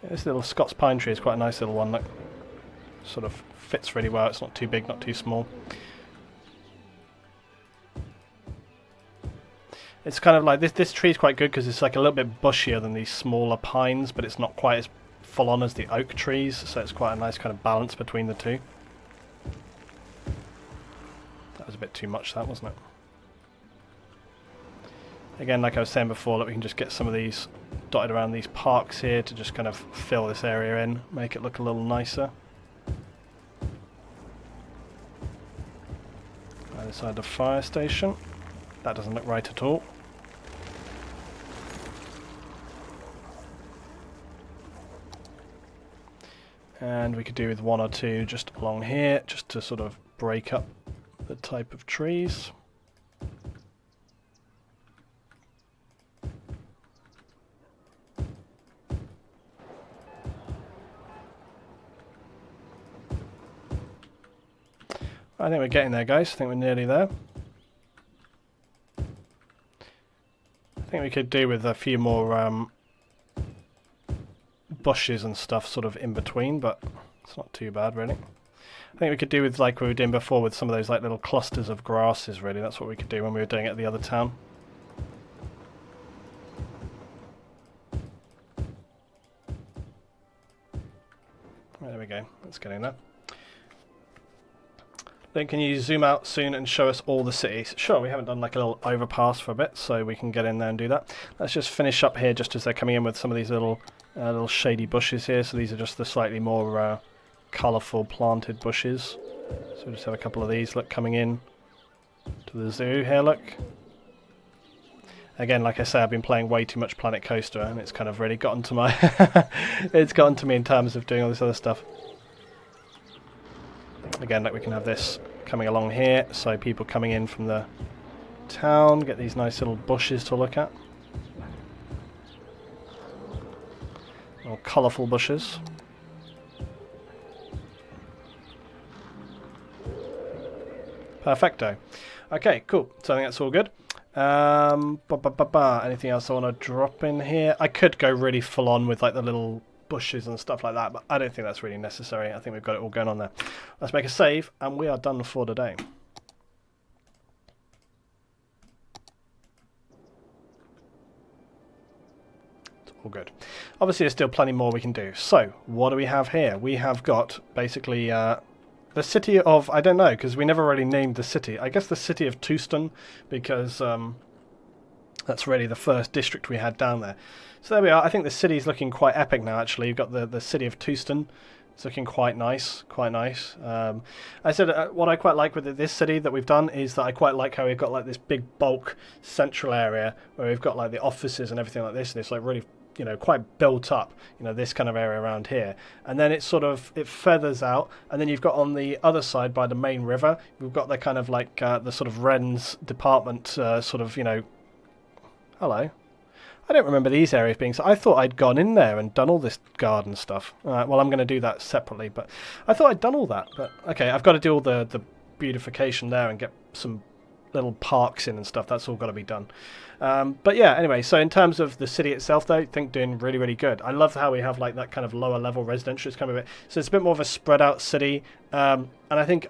Yeah, this little Scots pine tree is quite a nice little one. Look. Sort of fits really well. It's not too big, not too small. It's kind of like this tree is quite good because it's like a little bit bushier than these smaller pines, but it's not quite as full on as the oak trees, so it's quite a nice kind of balance between the two. That was a bit too much, that, wasn't it? Again, like I was saying before, that we can just get some of these dotted around these parks here to just kind of fill this area in, make it look a little nicer. Either side of the fire station. That doesn't look right at all. And we could do with one or two just along here, just to sort of break up the type of trees. I think we're getting there, guys. I think we're nearly there. I think we could do with a few more bushes and stuff sort of in between, but it's not too bad, really. I think we could do with, like we were doing before, with some of those like little clusters of grasses, really. That's what we could do when we were doing it at the other town. Right, there we go. That's getting there. Then can you zoom out soon and show us all the cities? Sure, we haven't done like a little overpass for a bit, so we can get in there and do that. Let's just finish up here just as they're coming in with some of these little shady bushes here. So these are just the slightly more colourful planted bushes. So we'll just have a couple of these, look, coming in to the zoo here, look. Again, like I say, I've been playing way too much Planet Coaster, and it's kind of really gotten to my... it's gotten to me in terms of doing all this other stuff. Again, like we can have this coming along here, so people coming in from the town get these nice little bushes to look at. Little colourful bushes. Perfecto. Okay, cool. So I think that's all good. Anything else I want to drop in here? I could go really full on with like the little bushes and stuff like that, but I don't think that's really necessary. I think we've got it all going on there. Let's make a save, and we are done for today. It's all good. Obviously, there's still plenty more we can do. So, what do we have here? We have got basically the city of, I don't know, because we never really named the city. I guess the city of Touston, because that's really the first district we had down there. So there we are. I think the city's looking quite epic now, actually. You've got the city of Touston. It's looking quite nice, quite nice. I said what I quite like with this city that we've done is that I quite like how we've got like this big bulk central area where we've got like the offices and everything like this, and it's like really, you know, quite built up, you know, this kind of area around here. And then it sort of, it feathers out, and then you've got on the other side by the main river, we've got the kind of like the sort of Wren's department sort of, you know, hello. I don't remember these areas being so. I thought I'd gone in there and done all this garden stuff. Well, I'm going to do that separately, but I thought I'd done all that. But okay, I've got to do all the beautification there and get some little parks in and stuff. That's all got to be done. But yeah, anyway, so in terms of the city itself, though, I think doing really, really good. I love how we have like that kind of lower level residential. It's kind of a bit, so it's a bit more of a spread out city, and I think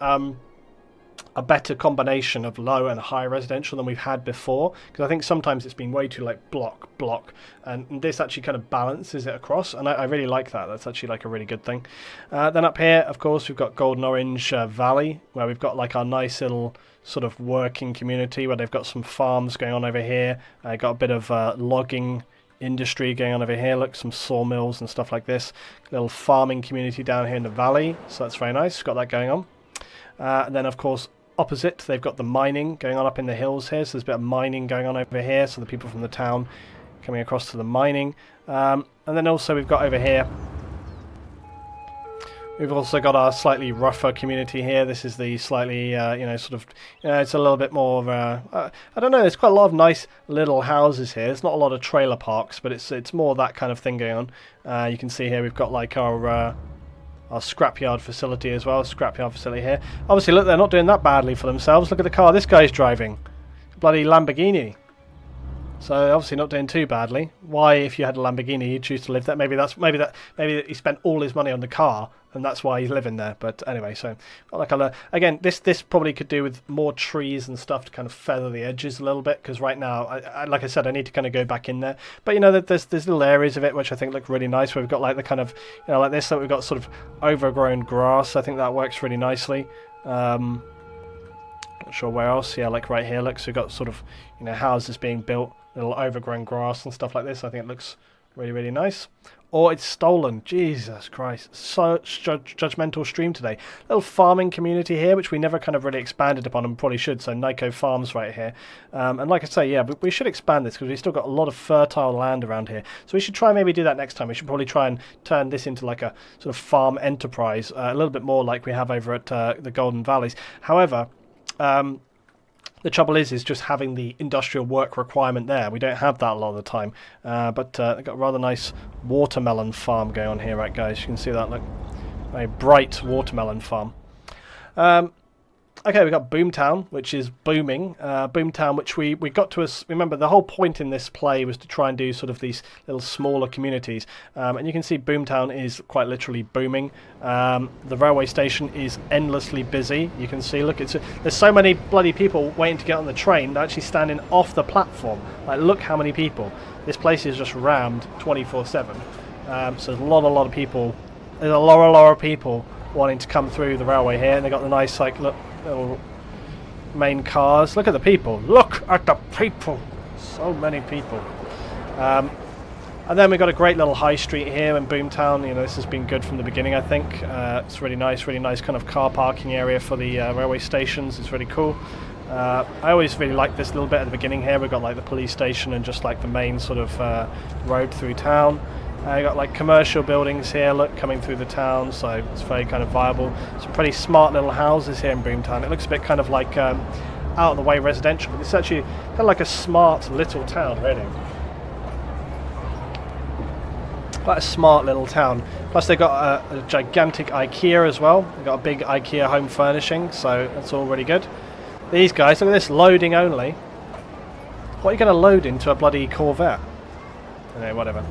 a better combination of low and high residential than we've had before, because I think sometimes it's been way too like block, and this actually kind of balances it across, and I really like that. That's actually like a really good thing. Then up here, of course, we've got Golden Orange Valley, where we've got like our nice little sort of working community where they've got some farms going on over here. Got a bit of logging industry going on over here. Look, some sawmills and stuff like this. Little farming community down here in the valley, so that's very nice. Got that going on. And then, of course, opposite, they've got the mining going on up in the hills here. So there's a bit of mining going on over here. So the people from the town coming across to the mining. And then also we've got over here, we've also got our slightly rougher community here. This is the slightly, you know, sort of, it's a little bit more of a, I don't know, there's quite a lot of nice little houses here. It's not a lot of trailer parks, but it's more that kind of thing going on. You can see here we've got like our scrapyard facility as well. Scrapyard facility here. Obviously, look, they're not doing that badly for themselves. Look at the car this guy's driving. Bloody Lamborghini. So obviously not doing too badly. Why, if you had a Lamborghini, you'd choose to live there? Maybe he spent all his money on the car, and that's why he's living there. But anyway, so like again, this probably could do with more trees and stuff to kind of feather the edges a little bit. Because right now, like I said, I need to kind of go back in there. But you know, there's little areas of it which I think look really nice. Where we've got like the kind of, you know, like this. So we've got sort of overgrown grass. I think that works really nicely. Not sure where else. Yeah, like right here. Look, so we've got sort of, you know, houses being built. Little overgrown grass and stuff like this. I think it looks really, really nice. Or it's stolen. Jesus Christ. Such judgmental stream today. Little farming community here, which we never kind of really expanded upon and probably should. So Nico Farms right here. And like I say, yeah, we should expand this because we've still got a lot of fertile land around here. So we should try maybe do that next time. We should probably try and turn this into like a sort of farm enterprise. A little bit more like we have over at the Golden Valleys. However, the trouble is just having the industrial work requirement there. We don't have that a lot of the time. But they've got a rather nice watermelon farm going on here, right, guys? You can see that, look. A bright watermelon farm. Okay, we've got Boomtown, which is booming. Boomtown, which we got to us. Remember, the whole point in this play was to try and do sort of these little smaller communities. And you can see Boomtown is quite literally booming. The railway station is endlessly busy. You can see, look, there's so many bloody people waiting to get on the train. They're actually standing off the platform. Like, look how many people. This place is just rammed 24/7. So there's a lot of people. There's a lot of people wanting to come through the railway here, and they got the nice, like, look, little main cars. Look at the people. Look at the people. So many people. And then we've got a great little high street here in Boomtown. You know, this has been good from the beginning, I think. It's really nice kind of car parking area for the railway stations. It's really cool. I always really like this little bit at the beginning here. We've got like the police station and just like the main sort of road through town. You got like commercial buildings here, look, coming through the town, so it's very kind of viable. Some pretty smart little houses here in Boomtown. It looks a bit kind of like out of the way residential, but it's actually kind of like a smart little town, really. Quite a smart little town. Plus they've got a gigantic IKEA as well. They've got a big IKEA home furnishing, so that's all really good. These guys, look at this, loading only. What are you going to load into a bloody Corvette? Anyway, whatever.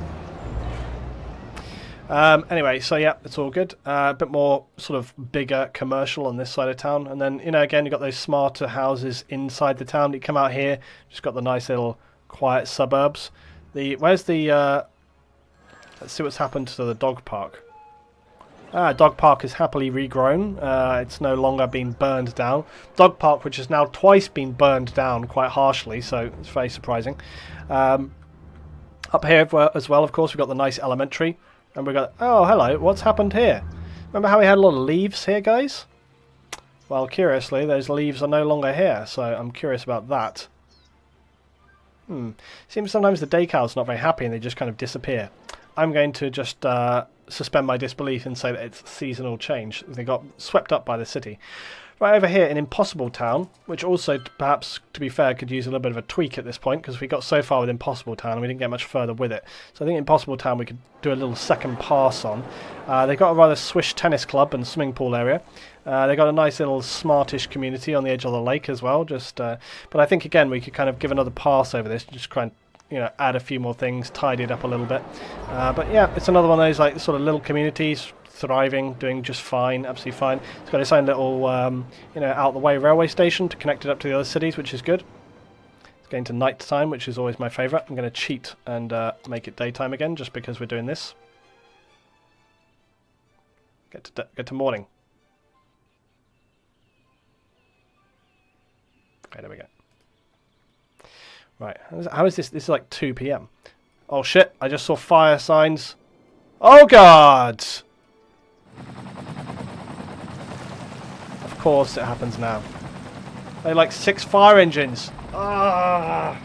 Anyway, so yeah, it's all good. A bit more sort of bigger commercial on this side of town. And then, you know, again, you've got those smarter houses inside the town. You come out here, just got the nice little quiet suburbs. Where's the... let's see what's happened to the dog park. Dog Park is happily regrown. It's no longer been burned down. Dog Park, which has now twice been burned down quite harshly, so it's very surprising. Up here as well, of course, we've got the nice elementary. And we've got... Oh, hello. What's happened here? Remember how we had a lot of leaves here, guys? Well, curiously, those leaves are no longer here, so I'm curious about that. Seems sometimes the decal's not very happy and they just kind of disappear. I'm going to just suspend my disbelief and say that it's seasonal change. They got swept up by the city. Right over here in Impossible Town, which also, perhaps, to be fair, could use a little bit of a tweak at this point, because we got so far with Impossible Town and we didn't get much further with it. So I think Impossible Town we could do a little second pass on. They've got a rather swish tennis club and swimming pool area. They've got a nice little smartish community on the edge of the lake as well. But I think, again, we could kind of give another pass over this, just try and add a few more things, tidy it up a little bit. But yeah, it's another one of those like sort of little communities, thriving, doing just fine, absolutely fine. It's got its own little, out the way railway station to connect it up to the other cities, which is good. It's getting to night time, which is always my favourite. I'm going to cheat and make it daytime again, just because we're doing this. Get to morning. Okay, there we go. Right, how is this? This is like 2 PM. Oh shit, I just saw fire signs. Oh god! Of course it happens now. They like 6 fire engines. Ah!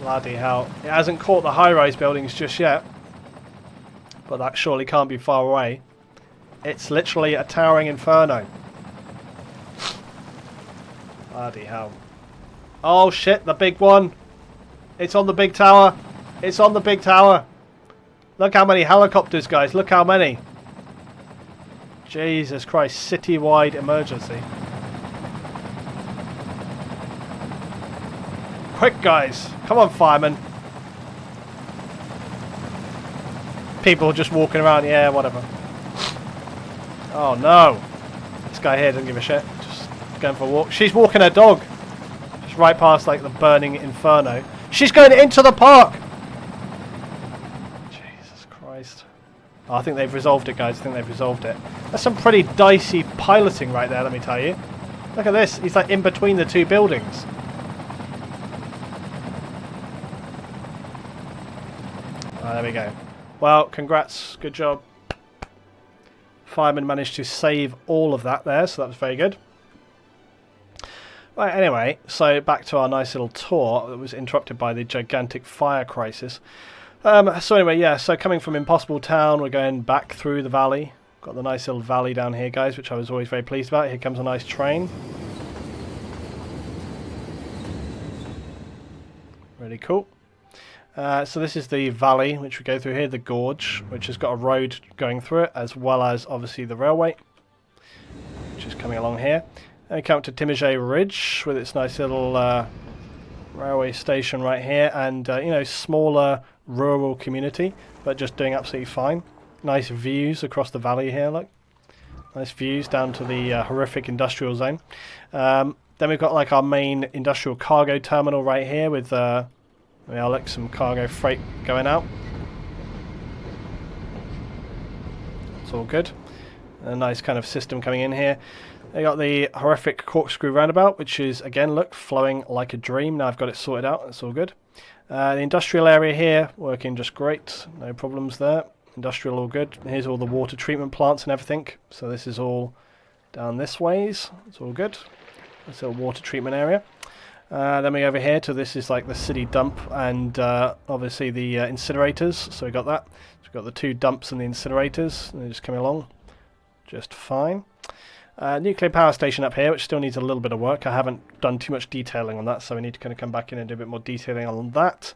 Bloody hell. It hasn't caught the high-rise buildings just yet. But that surely can't be far away. It's literally a towering inferno. Bloody hell. Oh shit, the big one. It's on the big tower. It's on the big tower. Look how many helicopters, guys. Look how many. Jesus Christ. City-wide emergency. Quick, guys. Come on, firemen. People just walking around. Yeah, whatever. Oh, no. This guy here doesn't give a shit. Just going for a walk. She's walking her dog. Just right past, like, the burning inferno. She's going into the park. Jesus Christ. Oh, I think they've resolved it, guys. I think they've resolved it. That's some pretty dicey piloting right there, let me tell you. Look at this. He's, like, in between the 2 buildings. Oh, there we go. Well, congrats. Good job. Fireman managed to save all of that there, so that was very good. Right, anyway, so back to our nice little tour that was interrupted by the gigantic fire crisis. So anyway, yeah, so coming from Impossible Town, we're going back through the valley. Got the nice little valley down here, guys, which I was always very pleased about. Here comes a nice train. Really cool. So this is the valley, which we go through here, the gorge, which has got a road going through it, as well as, obviously, the railway, which is coming along here. And we come up to Timogé Ridge, with its nice little railway station right here, and, smaller rural community, but just doing absolutely fine. Nice views across the valley here, look. Nice views down to the horrific industrial zone. Then we've got, like, our main industrial cargo terminal right here with... look, some cargo freight going out. It's all good. A nice kind of system coming in here. They got the horrific corkscrew roundabout, which is, again, look, flowing like a dream. Now I've got it sorted out. It's all good. The industrial area here, working just great. No problems there. Industrial all good. Here's all the water treatment plants and everything. So this is all down this ways. It's all good. It's a water treatment area. Then we go over here to this is like the city dump and obviously the incinerators. So we got that. So we've got the 2 dumps and the incinerators. And they're just coming along just fine. Nuclear power station up here, which still needs a little bit of work. I haven't done too much detailing on that, so we need to kind of come back in and do a bit more detailing on that.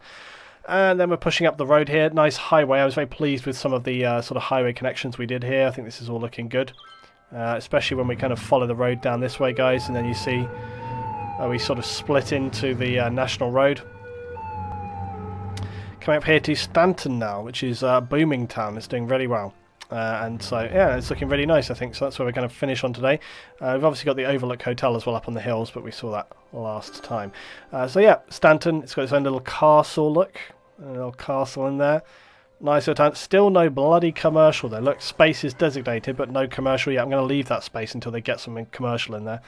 And then we're pushing up the road here. Nice highway. I was very pleased with some of the sort of highway connections we did here. I think this is all looking good. Especially when we kind of follow the road down this way, guys, and then you see we sort of split into the national road. Coming up here to Stanton now, which is a booming town. It's doing really well. And so, yeah, it's looking really nice, I think. So that's where we're going to finish on today. We've obviously got the Overlook Hotel as well up on the hills, but we saw that last time. So, yeah, Stanton, it's got its own little castle, look. A little castle in there. Nice little town. Still no bloody commercial there. Look, space is designated, but no commercial yet. I'm going to leave that space until they get something commercial in there.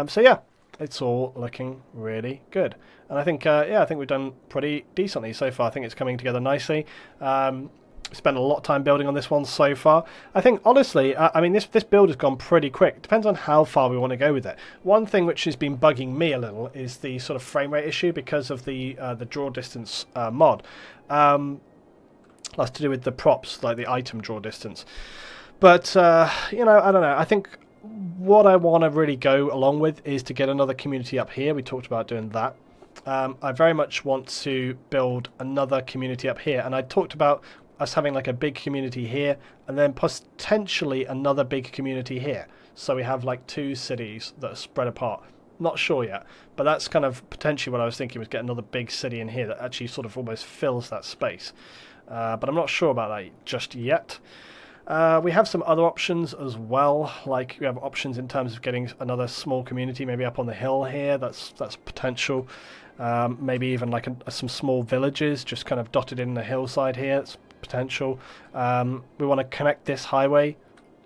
So yeah, it's all looking really good. And I think, yeah, I think we've done pretty decently so far. I think it's coming together nicely. Spent a lot of time building on this one so far. I think, honestly, I mean, this build has gone pretty quick. It depends on how far we want to go with it. One thing which has been bugging me a little is the sort of frame rate issue because of the draw distance mod. That's to do with the props, like the item draw distance. But, you know, I don't know. I think what I want to really go along with is to get another community up here. We talked about doing that. I very much want to build another community up here. And I talked about us having like a big community here and then potentially another big community here. So we have like 2 cities that are spread apart. Not sure yet, but that's kind of potentially what I was thinking, was get another big city in here that actually sort of almost fills that space. But I'm not sure about that just yet. We have some other options as well, like we have options in terms of getting another small community, maybe up on the hill here. That's potential. Maybe even like some small villages just kind of dotted in the hillside here. It's potential. We want to connect this highway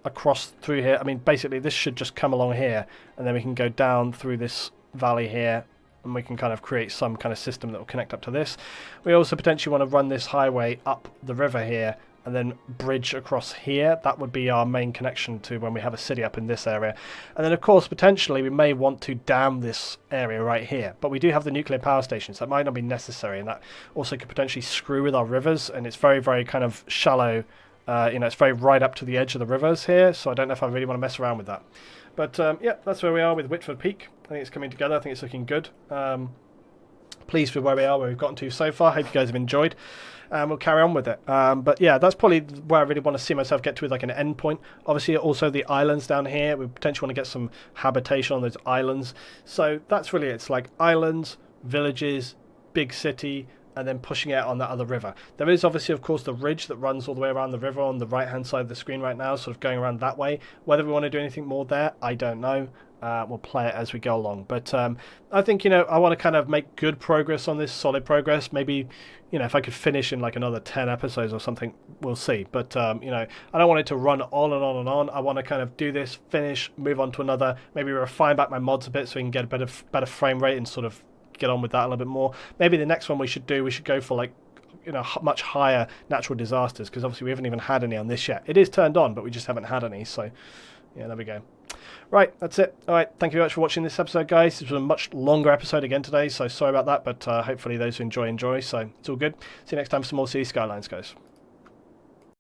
across through here. I mean, basically this should just come along here, and then we can go down through this valley here, and we can kind of create some kind of system that will connect up to this. We also potentially want to run this highway up the river here and then bridge across here. That would be our main connection to when we have a city up in this area. And then of course potentially we may want to dam this area right here, but we do have the nuclear power stations. That might not be necessary, and that also could potentially screw with our rivers, and it's very, very kind of shallow. You know, it's very right up to the edge of the rivers here, so I don't know if I really want to mess around with that. But yeah, that's where we are with Whitford Peak. I think it's coming together. I think it's looking good. Pleased with where we are, where we've gotten to so far. Hope you guys have enjoyed. We'll carry on with it. But yeah, that's probably where I really want to see myself get to, with like an end point. Obviously, also the islands down here. We potentially want to get some habitation on those islands. So that's really it. It's like islands, villages, big city, and then pushing out on that other river. There is obviously, of course, the ridge that runs all the way around the river on the right-hand side of the screen right now, sort of going around that way. Whether we want to do anything more there, I don't know. We'll play it as we go along. But I think, you know, I want to kind of make good progress on this, solid progress. Maybe, you know, if I could finish in like another 10 episodes or something, we'll see. But, you know, I don't want it to run on and on and on. I want to kind of do this, finish, move on to another, maybe refine back my mods a bit so we can get a better frame rate and sort of get on with that a little bit more. Maybe the next one we should go for like, you know, much higher natural disasters, because obviously we haven't even had any on this yet. It is turned on, but we just haven't had any. So yeah, there we go. Right, that's it. All right, thank you very much for watching this episode, guys. This was a much longer episode again today, so sorry about that, but hopefully those who enjoy. So it's all good. See you next time for some more City Skylines, guys.